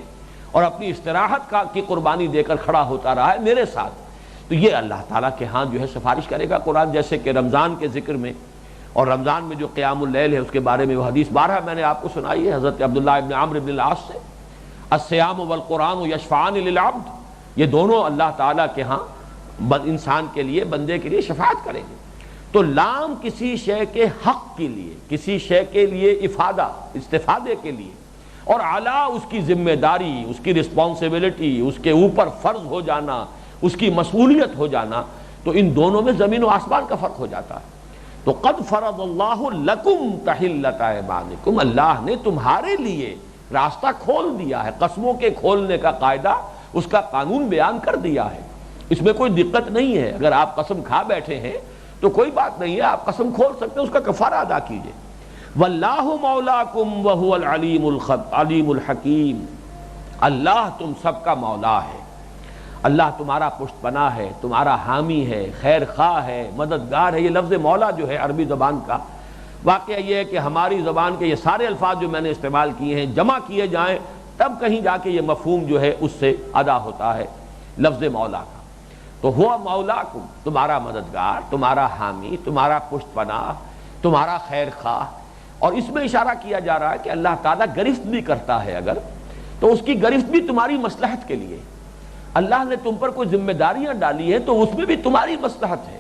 اور اپنی استراحت کی قربانی دے کر کھڑا ہوتا رہا ہے میرے ساتھ، تو یہ اللہ تعالیٰ کے ہاں جو ہے سفارش کرے گا قرآن۔ جیسے کہ رمضان کے ذکر میں اور رمضان میں جو قیام اللیل ہے اس کے بارے میں وہ حدیث بارہا میں نے آپ کو سنائی ہے حضرت عبداللہ ابن عمرو بن العاص سے، الصیام والقرآن یشفعان للعبد، یہ دونوں اللہ تعالیٰ کے ہاں انسان کے لیے، بندے کے لیے شفاعت کریں گے۔ تو لام کسی شے کے حق کے لیے، کسی شے کے لیے افادہ، استفادے کے لیے، اور علا اس کی ذمہ داری، اس کی رسپانسبلٹی، اس کے اوپر فرض ہو جانا، اس کی مسئولیت ہو جانا، تو ان دونوں میں زمین و آسمان کا فرق ہو جاتا ہے۔ تو قد فرض اللہ لکم تحلۃ ایمانکم، اللہ نے تمہارے لیے راستہ کھول دیا ہے، قسموں کے کھولنے کا قاعدہ، اس کا قانون بیان کر دیا ہے، اس میں کوئی دقت نہیں ہے۔ اگر آپ قسم کھا بیٹھے ہیں تو کوئی بات نہیں ہے، آپ قسم کھول سکتے ہیں، اس کا کفارہ ادا کیجئے۔ واللہ مولاکم وہو العلیم الحکیم، اللہ تم سب کا مولا ہے، اللہ تمہارا پشت پناہ ہے، تمہارا حامی ہے، خیر خواہ ہے، مددگار ہے۔ یہ لفظ مولا جو ہے عربی زبان کا، واقعہ یہ ہے کہ ہماری زبان کے یہ سارے الفاظ جو میں نے استعمال کیے ہیں جمع کیے جائیں تب کہیں جا کے یہ مفہوم جو ہے اس سے ادا ہوتا ہے لفظ مولا کا۔ تو ہوا مولاکم، تمہارا مددگار، تمہارا حامی، تمہارا پشت پناہ، تمہارا خیر خواہ۔ اور اس میں اشارہ کیا جا رہا ہے کہ اللہ تعالیٰ گرفت بھی کرتا ہے اگر، تو اس کی گرفت بھی تمہاری مصلحت کے لیے۔ اللہ نے تم پر کوئی ذمہ داریاں ڈالی ہیں تو اس میں بھی تمہاری مصلحت ہے،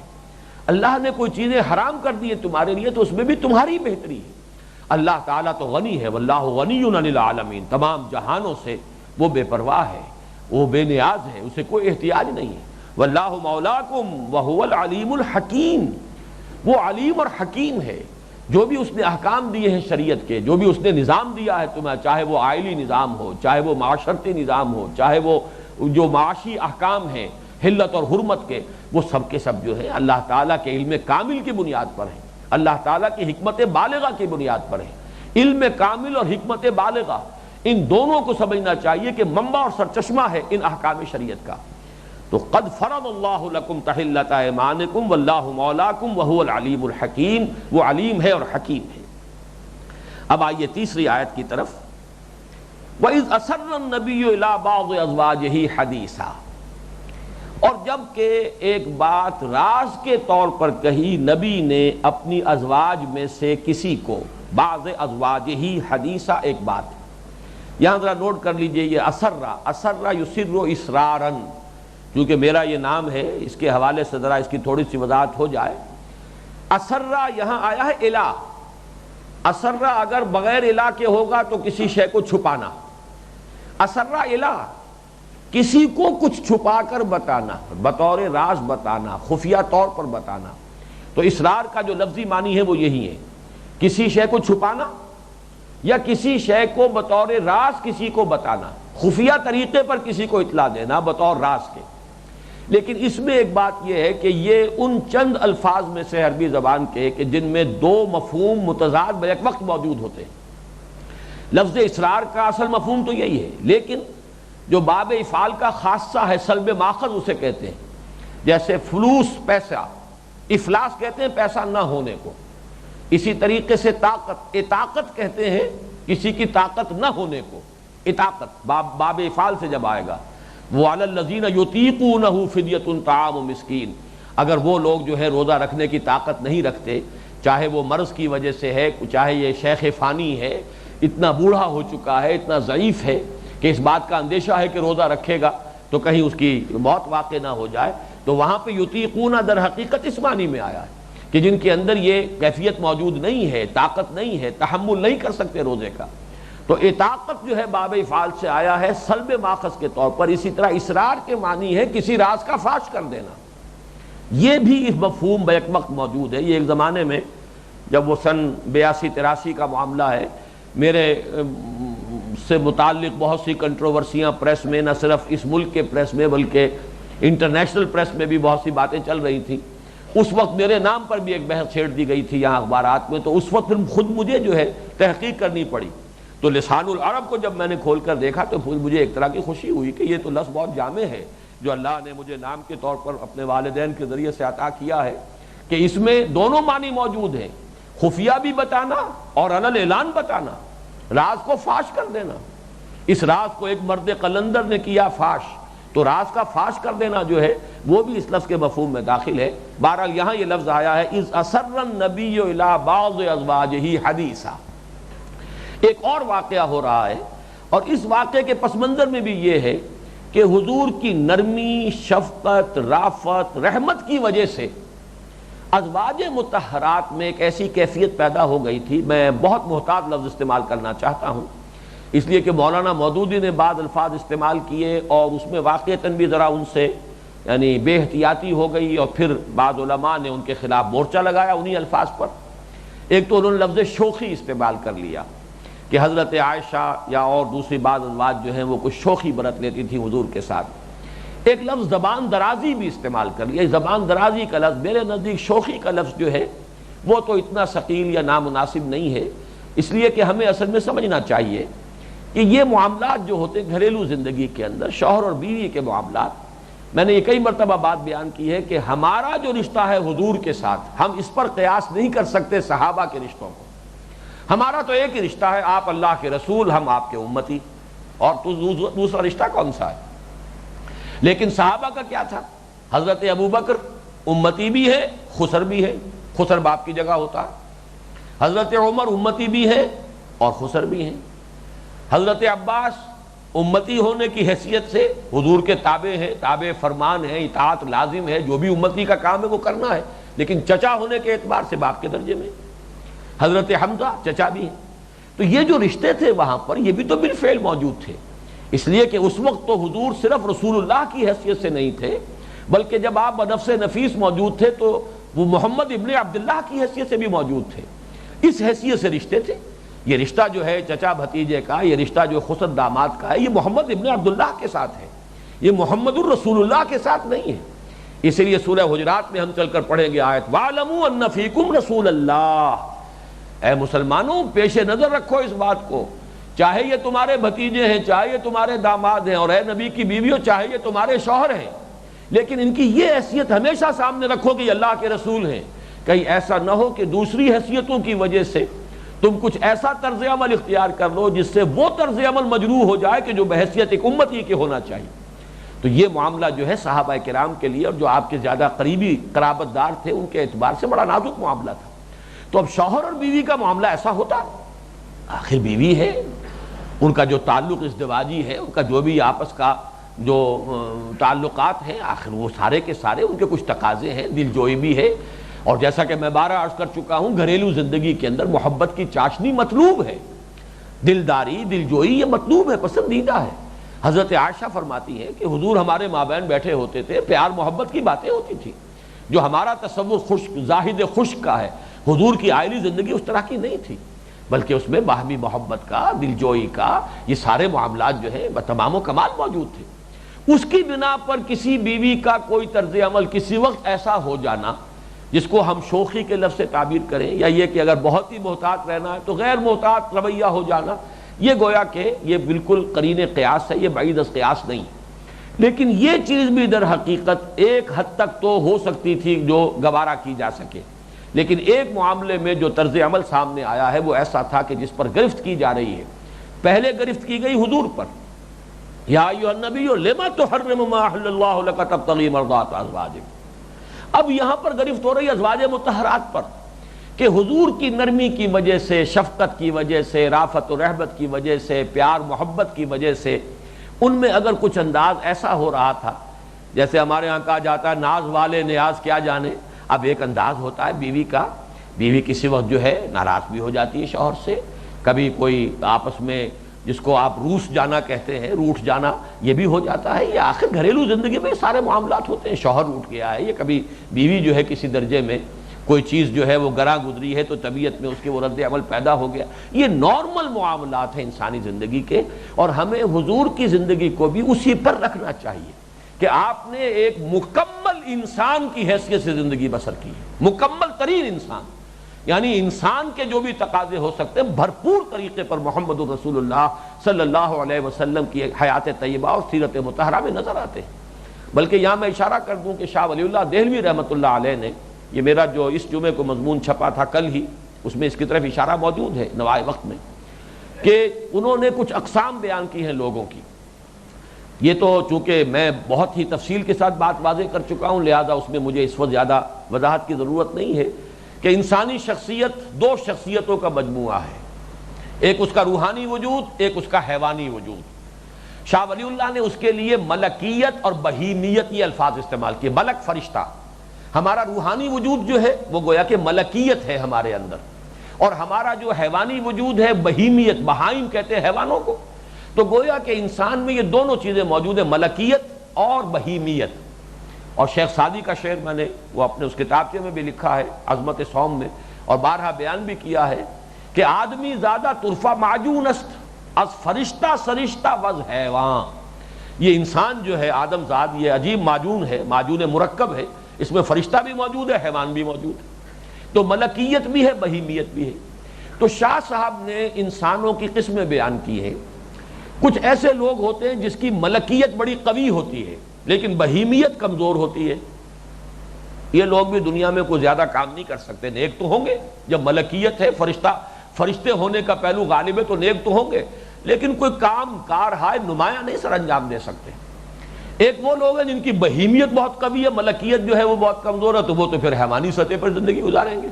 اللہ نے کوئی چیزیں حرام کر دی ہیں تمہارے لیے تو اس میں بھی تمہاری بہتری ہے۔ اللہ تعالیٰ تو غنی ہے، واللہ غنی عن العالمین، تمام جہانوں سے وہ بے پرواہ ہے، وہ بے نیاز ہے، اسے کوئی احتیاج نہیں ہے۔ واللہ مولاکم وہو العلیم الحکیم، وہ علیم اور حکیم ہے، جو بھی اس نے احکام دیے ہیں شریعت کے، جو بھی اس نے نظام دیا ہے تمہیں، چاہے وہ آئلی نظام ہو، چاہے وہ معاشرتی نظام ہو، چاہے وہ جو معاشی احکام ہیں حلت اور حرمت کے، وہ سب کے سب جو ہے اللہ تعالیٰ کے علم کامل کی بنیاد پر ہیں، اللہ تعالیٰ کی حکمت بالغہ کی بنیاد پر ہیں۔ علم کامل اور حکمت بالغہ، ان دونوں کو سمجھنا چاہیے کہ منبع اور سرچشمہ ہے ان احکام شریعت کا۔ تو قد فرض اللہ لکم تحلۃ ایمانکم واللہ مولاکم وہو العلیم الحکیم، وہ علیم ہے اور حکیم ہے۔ اب آئیے تیسری آیت کی طرف۔ وَإِذْ أَسَرَّ النَّبِيُّ إِلَىٰ بَعْضِ أَزْوَاجِهِ حَدِيثًا، اور جب کہ ایک بات راز کے طور پر کہی نبی نے اپنی ازواج میں سے کسی کو، بعض ازواجہ حدیثہ، ایک بات یہاں ذرا نوٹ کر لیجئے، یہ اسرہ یسر اسراراً، کیونکہ میرا یہ نام ہے اس کے حوالے سے ذرا اس کی تھوڑی سی وضاحت ہو جائے۔ اسرہ یہاں آیا ہے الا، اسرہ اگر بغیر الا کے ہوگا تو کسی شے کو چھپانا، اسرہ الا، کسی کو کچھ چھپا کر بتانا، بطور راز بتانا، خفیہ طور پر بتانا۔ تو اسرار کا جو لفظی معنی ہے وہ یہی ہے، کسی شے کو چھپانا یا کسی شے کو بطور راز کسی کو بتانا، خفیہ طریقے پر کسی کو اطلاع دینا بطور راز کے۔ لیکن اس میں ایک بات یہ ہے کہ یہ ان چند الفاظ میں سے عربی زبان کے کہ جن میں دو مفہوم متضاد بیک وقت موجود ہوتے ہیں۔ لفظ اسرار کا اصل مفہوم تو یہی ہے، لیکن جو باب افعال کا خاصہ ہے، سلب ماخذ اسے کہتے ہیں، جیسے فلوس پیسہ، افلاس کہتے ہیں پیسہ نہ ہونے کو، اسی طریقے سے طاقت، اطاقت کہتے ہیں کسی کی طاقت نہ ہونے کو، اطاقت باب افعال سے جب آئے گا، وہ علی الذین یطیقونہ فدیۃ طعام مسکین، اگر وہ لوگ جو ہے روزہ رکھنے کی طاقت نہیں رکھتے، چاہے وہ مرض کی وجہ سے ہے، چاہے یہ شیخ فانی ہے، اتنا بوڑھا ہو چکا ہے، اتنا ضعیف ہے کہ اس بات کا اندیشہ ہے کہ روزہ رکھے گا تو کہیں اس کی موت واقع نہ ہو جائے، تو وہاں پہ یطیقون در حقیقت اس معنی میں آیا ہے کہ جن کے اندر یہ کیفیت موجود نہیں ہے، طاقت نہیں ہے، تحمل نہیں کر سکتے روزے کا، تو اطاقت جو ہے باب افعال سے آیا ہے سلب ماخذ کے طور پر۔ اسی طرح اسرار کے معنی ہے کسی راز کا فاش کر دینا، یہ بھی اس مفہوم بیک وقت موجود ہے۔ یہ ایک زمانے میں جب وہ سن 82-83 کا معاملہ ہے، میرے سے متعلق بہت سی کنٹروورسیاں پریس میں، نہ صرف اس ملک کے پریس میں بلکہ انٹرنیشنل پریس میں بھی بہت سی باتیں چل رہی تھیں، اس وقت میرے نام پر بھی ایک بحث چھیڑ دی گئی تھی یہاں اخبارات میں، تو اس وقت پھر خود مجھے جو ہے تحقیق کرنی پڑی، تو لسان العرب کو جب میں نے کھول کر دیکھا تو پھر مجھے ایک طرح کی خوشی ہوئی کہ یہ تو لفظ بہت جامع ہے جو اللہ نے مجھے نام کے طور پر اپنے والدین کے ذریعے سے عطا کیا ہے، کہ اس میں دونوں معنی موجود ہیں، خفیہ بھی بتانا اور علن اعلان بتانا، راز کو فاش کر دینا۔ اس راز کو ایک مرد قلندر نے کیا فاش، تو راز کا فاش کر دینا جو ہے وہ بھی اس لفظ کے مفہوم میں داخل ہے۔ بہرحال یہاں یہ لفظ آیا ہے اذ اسر النبی الی بعض ازواجہ حدیثا۔ ایک اور واقعہ ہو رہا ہے، اور اس واقعے کے پس منظر میں بھی یہ ہے کہ حضور کی نرمی، شفقت، رافت، رحمت کی وجہ سے ازواج مطہرات میں ایک ایسی کیفیت پیدا ہو گئی تھی، میں بہت محتاط لفظ استعمال کرنا چاہتا ہوں اس لیے کہ مولانا مودودی نے بعض الفاظ استعمال کیے اور اس میں واقعتاً بھی ذرا ان سے یعنی بے احتیاطی ہو گئی، اور پھر بعض علماء نے ان کے خلاف مورچہ لگایا انہی الفاظ پر۔ ایک تو انہوں نے لفظ شوخی استعمال کر لیا کہ حضرت عائشہ یا اور دوسری بعض ازواج جو ہیں وہ کچھ شوخی برت لیتی تھی حضور کے ساتھ۔ ایک لفظ زبان درازی بھی استعمال کر لیا۔ زبان درازی کا لفظ میرے نزدیک شوخی کا لفظ جو ہے وہ تو اتنا ثقیل یا نامناسب نہیں ہے، اس لیے کہ ہمیں اصل میں سمجھنا چاہیے کہ یہ معاملات جو ہوتے ہیں گھریلو زندگی کے اندر، شوہر اور بیوی کے معاملات، میں نے یہ کئی مرتبہ بات بیان کی ہے کہ ہمارا جو رشتہ ہے حضور کے ساتھ، ہم اس پر قیاس نہیں کر سکتے صحابہ کے رشتوں کو۔ ہمارا تو ایک ہی رشتہ ہے، آپ اللہ کے رسول، ہم آپ کے امتی، اور تو دوسرا رشتہ کون سا ہے؟ لیکن صحابہ کا کیا تھا؟ حضرت ابوبکر امتی بھی ہے، خسر بھی ہے، خسر باپ کی جگہ ہوتا ہے۔ حضرت عمر امتی بھی ہے اور خسر بھی ہیں۔ حضرت عباس امتی ہونے کی حیثیت سے حضور کے تابع ہیں، تابع فرمان ہیں، اطاعت لازم ہے، جو بھی امتی کا کام ہے وہ کرنا ہے، لیکن چچا ہونے کے اعتبار سے باپ کے درجے میں۔ حضرت حمزہ چچا بھی ہیں۔ تو یہ جو رشتے تھے وہاں پر یہ بھی تو بالفعل موجود تھے، اس لیے کہ اس وقت تو حضور صرف رسول اللہ کی حیثیت سے نہیں تھے، بلکہ جب آپ بنفس نفیس موجود تھے تو وہ محمد ابن عبداللہ کی حیثیت سے بھی موجود تھے، اس حیثیت سے رشتے تھے۔ یہ رشتہ جو ہے چچا بھتیجے کا، یہ رشتہ جو خسر داماد کا ہے، یہ محمد ابن عبداللہ کے ساتھ ہے، یہ محمد الرسول اللہ کے ساتھ نہیں ہے۔ اسی لیے سورہ حجرات میں ہم چل کر پڑھیں گے آیت وَاعْلَمُوا أَنَّ فِيكُمْ رَسُولَ اللَّهِ، اے مسلمانوں پیش نظر رکھو اس بات کو، چاہے یہ تمہارے بھتیجے ہیں، چاہے یہ تمہارے داماد ہیں، اور اے نبی کی بیویوں چاہے یہ تمہارے شوہر ہیں، لیکن ان کی یہ حیثیت ہمیشہ سامنے رکھو کہ یہ اللہ کے رسول ہیں۔ کہیں ایسا نہ ہو کہ دوسری حیثیتوں کی وجہ سے تم کچھ ایسا طرز عمل اختیار کر لو جس سے وہ طرز عمل مجروح ہو جائے کہ جو بحیثیت ایک امتی کے ہونا چاہیے۔ تو یہ معاملہ جو ہے صحابہ کرام کے لیے، اور جو آپ کے زیادہ قریبی قرابت دار تھے ان کے اعتبار سے بڑا نازک معاملہ تھا۔ تو اب شوہر اور بیوی کا معاملہ ایسا ہوتا، آخر بیوی ہے، ان کا جو تعلق ازدواجی ہے، ان کا جو بھی آپس کا جو تعلقات ہیں، آخر وہ سارے کے سارے ان کے کچھ تقاضے ہیں، دل جوئی بھی ہے، اور جیسا کہ میں بارہ عرض کر چکا ہوں گھریلو زندگی کے اندر محبت کی چاشنی مطلوب ہے، دلداری، دل جوئی یہ مطلوب ہے، پسندیدہ ہے۔ حضرت عائشہ فرماتی ہیں کہ حضور ہمارے مابین بیٹھے ہوتے تھے، پیار محبت کی باتیں ہوتی تھی، جو ہمارا تصور خشک زاہد خشک کا ہے، حضور کی آئلی زندگی اس طرح کی نہیں تھی، بلکہ اس میں باہمی محبت کا، دلجوئی کا، یہ سارے معاملات جو ہیں تمام و کمال موجود تھے۔ اس کی بنا پر کسی بیوی کا کوئی طرز عمل کسی وقت ایسا ہو جانا جس کو ہم شوخی کے لفظ سے تعبیر کریں، یا یہ کہ اگر بہت ہی محتاط رہنا ہے تو غیر محتاط رویہ ہو جانا، یہ گویا کہ یہ بالکل قرین قیاس ہے، یہ بعید از قیاس نہیں۔ لیکن یہ چیز بھی در حقیقت ایک حد تک تو ہو سکتی تھی جو گوارا کی جا سکے، لیکن ایک معاملے میں جو طرز عمل سامنے آیا ہے وہ ایسا تھا کہ جس پر گرفت کی جا رہی ہے۔ پہلے گرفت کی گئی حضور پر، یا ایھا النبی لما تحرم ما احل اللہ لک تبتغی مرضات ازواجک۔ اب یہاں پر گرفت ہو رہی ازواج مطہرات پر کہ حضور کی نرمی کی وجہ سے، شفقت کی وجہ سے، رافت و رحمت کی وجہ سے، پیار محبت کی وجہ سے ان میں اگر کچھ انداز ایسا ہو رہا تھا، جیسے ہمارے ہاں کہا جاتا ہے ناز والے نیاز کیا جانے۔ اب ایک انداز ہوتا ہے بیوی کا، بیوی کسی وقت جو ہے ناراض بھی ہو جاتی ہے شوہر سے، کبھی کوئی آپس میں جس کو آپ روس جانا کہتے ہیں، روٹھ جانا، یہ بھی ہو جاتا ہے۔ یہ آخر گھریلو زندگی میں سارے معاملات ہوتے ہیں، شوہر روٹھ گیا ہے، یہ کبھی بیوی جو ہے کسی درجے میں کوئی چیز جو ہے وہ گراں گزری ہے تو طبیعت میں اس کے وہ رد عمل پیدا ہو گیا، یہ نارمل معاملات ہیں انسانی زندگی کے، اور ہمیں حضور کی زندگی کو بھی اسی پر رکھنا چاہیے کہ آپ نے ایک مکمل انسان کی حیثیت سے زندگی بسر کی ہے، مکمل ترین انسان، یعنی انسان کے جو بھی تقاضے ہو سکتے ہیں بھرپور طریقے پر محمد رسول اللہ صلی اللہ علیہ وسلم کی حیات طیبہ اور سیرت مطہرہ میں نظر آتے ہیں۔ بلکہ یہاں میں اشارہ کر دوں کہ شاہ ولی اللہ دہلوی رحمۃ اللہ علیہ نے، یہ میرا جو اس جمعے کو مضمون چھپا تھا کل ہی، اس میں اس کی طرف اشارہ موجود ہے نوائے وقت میں، کہ انہوں نے کچھ اقسام بیان کی ہیں لوگوں کی۔ یہ تو چونکہ میں بہت ہی تفصیل کے ساتھ بات واضح کر چکا ہوں، لہذا اس میں مجھے اس وقت زیادہ وضاحت کی ضرورت نہیں ہے کہ انسانی شخصیت دو شخصیتوں کا مجموعہ ہے، ایک اس کا روحانی وجود، ایک اس کا حیوانی وجود۔ شاہ ولی اللہ نے اس کے لیے ملکیت اور بہیمیت یہ الفاظ استعمال کیے۔ ملک فرشتہ، ہمارا روحانی وجود جو ہے وہ گویا کہ ملکیت ہے ہمارے اندر، اور ہمارا جو حیوانی وجود ہے بہیمیت، بہائم کہتے ہیں حیوانوں کو، تو گویا کہ انسان میں یہ دونوں چیزیں موجود ہیں، ملکیت اور بہیمیت۔ اور شیخ سعدی کا شعر میں نے وہ اپنے اس کتابچے میں بھی لکھا ہے عظمت صوم میں، اور بارہا بیان بھی کیا ہے کہ آدمی زیادہ طرفہ معجون است از فرشتہ سرشتہ وز حیوان۔ یہ انسان جو ہے آدم زاد یہ عجیب معجون ہے، معجون مرکب ہے، اس میں فرشتہ بھی موجود ہے، حیوان بھی موجود ہے، تو ملکیت بھی ہے، بہیمیت بھی ہے۔ تو شاہ صاحب نے انسانوں کی قسمیں بیان کی ہیں۔ کچھ ایسے لوگ ہوتے ہیں جس کی ملکیت بڑی قوی ہوتی ہے لیکن بہیمیت کمزور ہوتی ہے، یہ لوگ بھی دنیا میں کوئی زیادہ کام نہیں کر سکتے، نیک تو ہوں گے، جب ملکیت ہے، فرشتے ہونے کا پہلو غالب ہے تو نیک تو ہوں گے، لیکن کوئی کام کارہائے نمایاں نہیں سر انجام دے سکتے۔ ایک وہ لوگ ہیں جن کی بہیمیت بہت قوی ہے، ملکیت جو ہے وہ بہت کمزور ہے، تو وہ تو پھر حیوانی سطح پر زندگی گزاریں گے،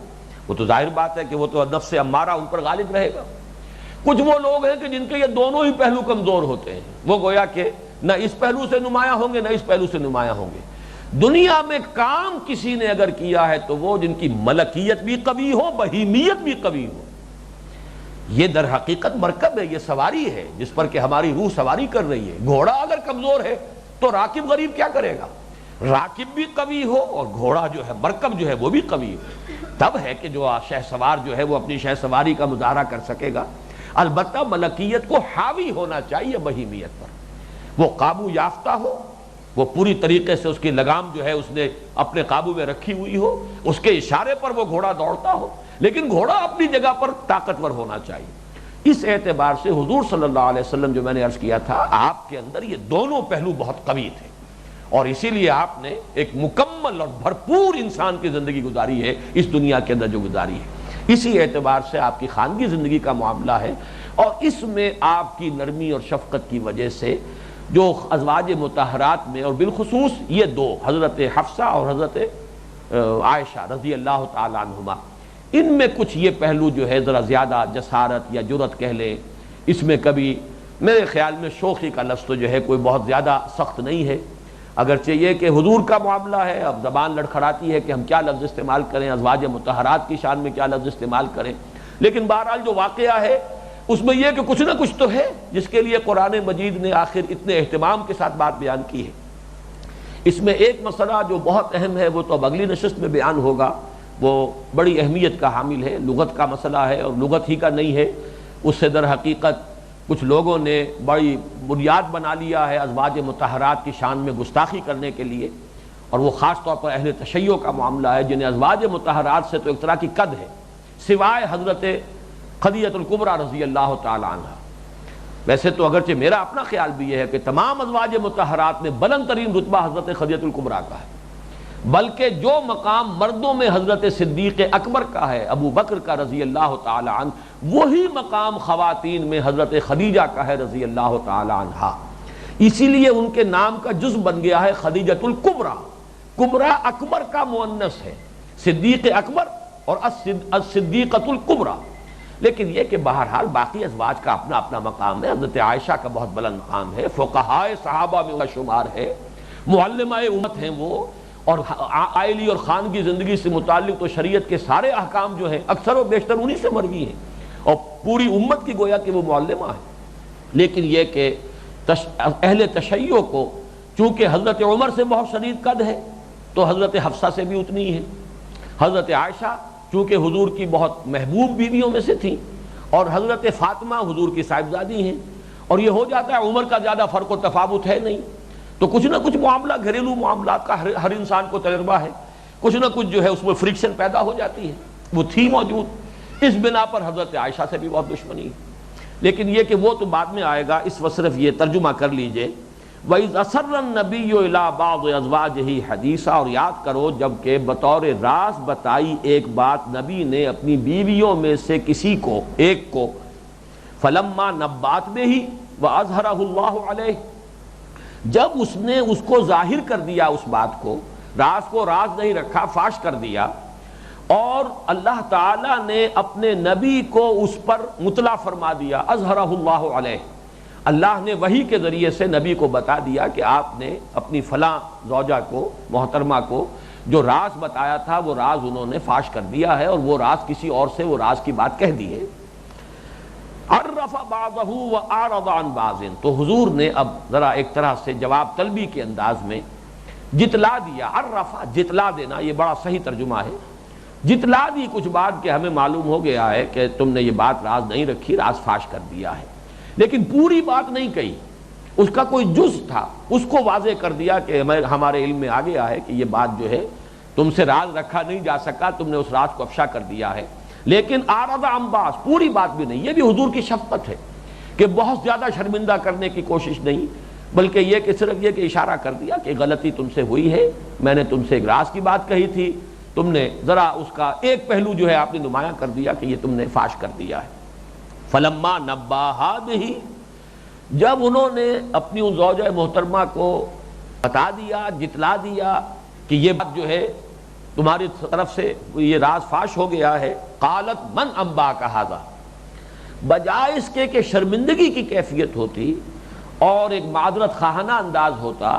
وہ تو ظاہر بات ہے کہ وہ تو نفس امارہ ان پر غالب رہے گا۔ کچھ وہ لوگ ہیں کہ جن کے یہ دونوں ہی پہلو کمزور ہوتے ہیں، وہ گویا کہ نہ اس پہلو سے نمایاں ہوں گے نہ اس پہلو سے نمایاں ہوں گے۔ دنیا میں کام کسی نے اگر کیا ہے تو وہ جن کی ملکیت بھی قوی ہو، بہیمیت بھی قوی ہو۔ یہ در حقیقت مرکب ہے، یہ سواری ہے جس پر کہ ہماری روح سواری کر رہی ہے۔ گھوڑا اگر کمزور ہے تو راکب غریب کیا کرے گا؟ راکب بھی قوی ہو اور گھوڑا جو ہے، مرکب جو ہے وہ بھی قوی ہو، تب ہے کہ جو شہ سوار جو ہے وہ اپنی شہ سواری کا مظاہرہ کر سکے گا۔ البتہ ملکیت کو حاوی ہونا چاہیے بہیمیت پر، وہ قابو یافتہ ہو، وہ پوری طریقے سے اس کی لگام جو ہے اس نے اپنے قابو میں رکھی ہوئی ہو، اس کے اشارے پر وہ گھوڑا دوڑتا ہو، لیکن گھوڑا اپنی جگہ پر طاقتور ہونا چاہیے۔ اس اعتبار سے حضور صلی اللہ علیہ وسلم جو میں نے عرض کیا تھا، آپ کے اندر یہ دونوں پہلو بہت قوی تھے، اور اسی لیے آپ نے ایک مکمل اور بھرپور انسان کی زندگی گزاری ہے اس دنیا کے اندر جو گزاری ہے۔ اسی اعتبار سے آپ کی خانگی زندگی کا معاملہ ہے، اور اس میں آپ کی نرمی اور شفقت کی وجہ سے جو ازواج مطہرات میں، اور بالخصوص یہ دو حضرت حفصہ اور حضرت عائشہ رضی اللہ تعالی عنہما، ان میں کچھ یہ پہلو جو ہے ذرا زیادہ جسارت یا جرأت کہہ لیں، اس میں کبھی میرے خیال میں شوخی کا لفظ تو جو ہے کوئی بہت زیادہ سخت نہیں ہے، اگرچہ یہ کہ حضور کا معاملہ ہے، اب زبان لڑکھڑاتی ہے کہ ہم کیا لفظ استعمال کریں، ازواج مطہرات کی شان میں کیا لفظ استعمال کریں، لیکن بہرحال جو واقعہ ہے اس میں یہ کہ کچھ نہ کچھ تو ہے جس کے لیے قرآن مجید نے آخر اتنے اہتمام کے ساتھ بات بیان کی ہے۔ اس میں ایک مسئلہ جو بہت اہم ہے وہ تو اب اگلی نشست میں بیان ہوگا، وہ بڑی اہمیت کا حامل ہے، لغت کا مسئلہ ہے، اور لغت ہی کا نہیں ہے، اس سے در حقیقت کچھ لوگوں نے بڑی بنیاد بنا لیا ہے ازواج مطہرات کی شان میں گستاخی کرنے کے لیے، اور وہ خاص طور پر اہل تشیع کا معاملہ ہے جنہیں ازواج مطہرات سے تو ایک طرح کی قد ہے، سوائے حضرت خدیجہ الکبریٰ رضی اللہ تعالی عنہ۔ ویسے تو اگرچہ میرا اپنا خیال بھی یہ ہے کہ تمام ازواج مطہرات میں بلند ترین رتبہ حضرت خدیجہ الکبریٰ کا ہے، بلکہ جو مقام مردوں میں حضرت صدیق اکبر کا ہے، ابو بکر کا رضی اللہ تعالی عنہ، وہی مقام خواتین میں حضرت خدیجہ کا ہے رضی اللہ تعالی عنہا۔ اسی لیے ان کے نام کا جز بن گیا ہے خدیجۃ الکبریٰ۔ کبریٰ اکبر کا مؤنث ہے، صدیق اکبر اور الصدیقۃ الکبریٰ۔ لیکن یہ کہ بہرحال باقی ازواج کا اپنا اپنا مقام ہے۔ حضرت عائشہ کا بہت بلند مقام ہے، فقہائے صحابہ میں کا شمار ہے، معلمہ امت ہیں وہ، اور عائلی اور خانگی زندگی سے متعلق تو شریعت کے سارے احکام جو ہیں اکثر و بیشتر انہی سے مروی ہیں، اور پوری امت کی گویا کہ وہ معلمہ ہے۔ لیکن یہ کہ اہل تشیع کو چونکہ حضرت عمر سے بہت شدید قد ہے تو حضرت حفصہ سے بھی اتنی ہے، حضرت عائشہ چونکہ حضور کی بہت محبوب بیویوں میں سے تھیں، اور حضرت فاطمہ حضور کی صاحبزادی ہیں، اور یہ ہو جاتا ہے عمر کا زیادہ فرق و تفاوت ہے نہیں، تو کچھ نہ کچھ معاملہ گھریلو معاملات کا ہر انسان کو تجربہ ہے، کچھ نہ کچھ جو ہے اس میں فرکشن پیدا ہو جاتی ہے، وہ تھی موجود، اس بنا پر حضرت عائشہ سے بھی بہت دشمنی ہے۔ لیکن یہ کہ وہ تو بعد میں آئے گا، اس وقت صرف یہ ترجمہ کر لیجئے، وَإِذْ أَسَرَّ النَّبِيُّ إِلَىٰ بَعْضِ أَزْوَاجِهِ حَدِيثًا، اور یاد کرو جب کہ بطور راز بتائی ایک بات نبی نے اپنی بیویوں میں سے کسی کو، ایک کو، فَلَمَّا نَبَّأَتْ بِهِ وَأَظْهَرَهُ اللَّهُ عَلَيْهِ، جب اس نے اس کو ظاہر کر دیا، اس بات کو راز نہیں رکھا، فاش کر دیا، اور اللہ تعالیٰ نے اپنے نبی کو اس پر مطلع فرما دیا، اظہرہ اللہ علیہ، اللہ نے وحی کے ذریعے سے نبی کو بتا دیا کہ آپ نے اپنی فلاں زوجہ کو، محترمہ کو جو راز بتایا تھا وہ راز انہوں نے فاش کر دیا ہے، اور وہ راز کسی اور سے وہ راز کی بات کہہ دی ہے۔ عرف بعضہ واعرض عن بعض، تو حضور نے اب ذرا ایک طرح سے جواب طلبی کے انداز میں جتلا دیا، عرفہ جتلا دینا، یہ بڑا صحیح ترجمہ ہے، جتلا دی کچھ بات کہ ہمیں معلوم ہو گیا ہے کہ تم نے یہ بات راز نہیں رکھی، راز فاش کر دیا ہے، لیکن پوری بات نہیں کہی، اس کا کوئی جز تھا اس کو واضح کر دیا کہ ہمارے علم میں آ گیا ہے کہ یہ بات جو ہے تم سے راز رکھا نہیں جا سکا، تم نے اس راز کو افشا کر دیا ہے، لیکن اعرض عن بعض، پوری بات بھی نہیں۔ یہ بھی حضور کی شفقت ہے کہ بہت زیادہ شرمندہ کرنے کی کوشش نہیں، بلکہ یہ کہ صرف یہ کہ اشارہ کر دیا کہ غلطی تم سے ہوئی ہے، میں نے تم سے ایک راز کی بات کہی تھی، تم نے ذرا اس کا ایک پہلو جو ہے آپ نے نمایاں کر دیا کہ یہ تم نے فاش کر دیا ہے۔ فلما نباہا بہ، جب انہوں نے اپنی ان زوجہ محترمہ کو بتا دیا، جتلا دیا کہ یہ بات جو ہے تمہاری طرف سے یہ راز فاش ہو گیا ہے، قالت من انباک ھذا، بجائے اس کے کہ شرمندگی کی کیفیت ہوتی اور ایک معذرت خواہانہ انداز ہوتا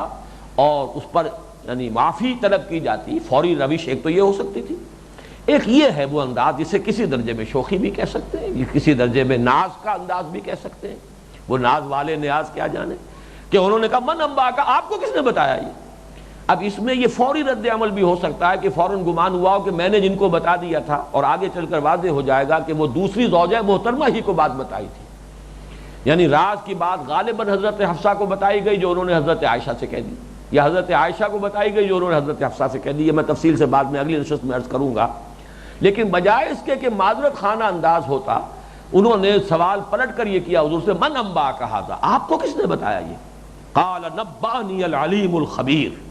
اور اس پر یعنی معافی طلب کی جاتی، فوری روش ایک تو یہ ہو سکتی تھی، ایک یہ ہے وہ انداز جسے کسی درجے میں شوخی بھی کہہ سکتے ہیں، کسی درجے میں ناز کا انداز بھی کہہ سکتے ہیں، وہ ناز والے نیاز کیا جانے، کہ انہوں نے کہا من انباک، آپ کو کس نے بتایا یہ؟ اب اس میں یہ فوری رد عمل بھی ہو سکتا ہے کہ فوراً گمان ہوا ہو کہ میں نے جن کو بتا دیا تھا، اور آگے چل کر واضح ہو جائے گا کہ وہ دوسری زوجہ محترمہ ہی کو بات بتائی تھی، یعنی راز کی بات غالباً حضرت حفصہ کو بتائی گئی جو انہوں نے حضرت عائشہ سے کہہ دی، یا حضرت عائشہ کو بتائی گئی جو انہوں نے حضرت حفصہ سے کہہ دی، یہ میں تفصیل سے بعد میں اگلی نشست میں عرض کروں گا۔ لیکن بجائے اس کے کہ معذرت خانہ انداز ہوتا، انہوں نے سوال پلٹ کر یہ کیا حضور سے، من انباک ھذا، آپ کو کس نے بتایا یہ؟ قال نبأنی العلیم الخبیر،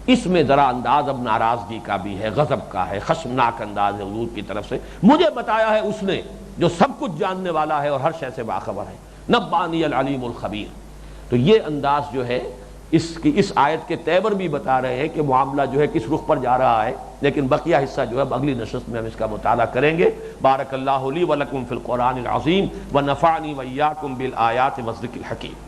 اس میں ذرا انداز اب ناراضگی کا بھی ہے، غضب کا ہے، خشمناک انداز ہے حضور کی طرف سے، مجھے بتایا ہے اس نے جو سب کچھ جاننے والا ہے اور ہر شے سے باخبر ہے، نبأنی العلیم الخبیر۔ تو یہ انداز جو ہے اس آیت کے تیور بھی بتا رہے ہیں کہ معاملہ جو ہے کس رخ پر جا رہا ہے، لیکن بقیہ حصہ جو ہے اگلی نشست میں ہم اس کا مطالعہ کریں گے۔ بارک اللہ لی ولکم فی القرآن العظیم ونفعنی وإیاکم بالآیات والذکر الحکیم۔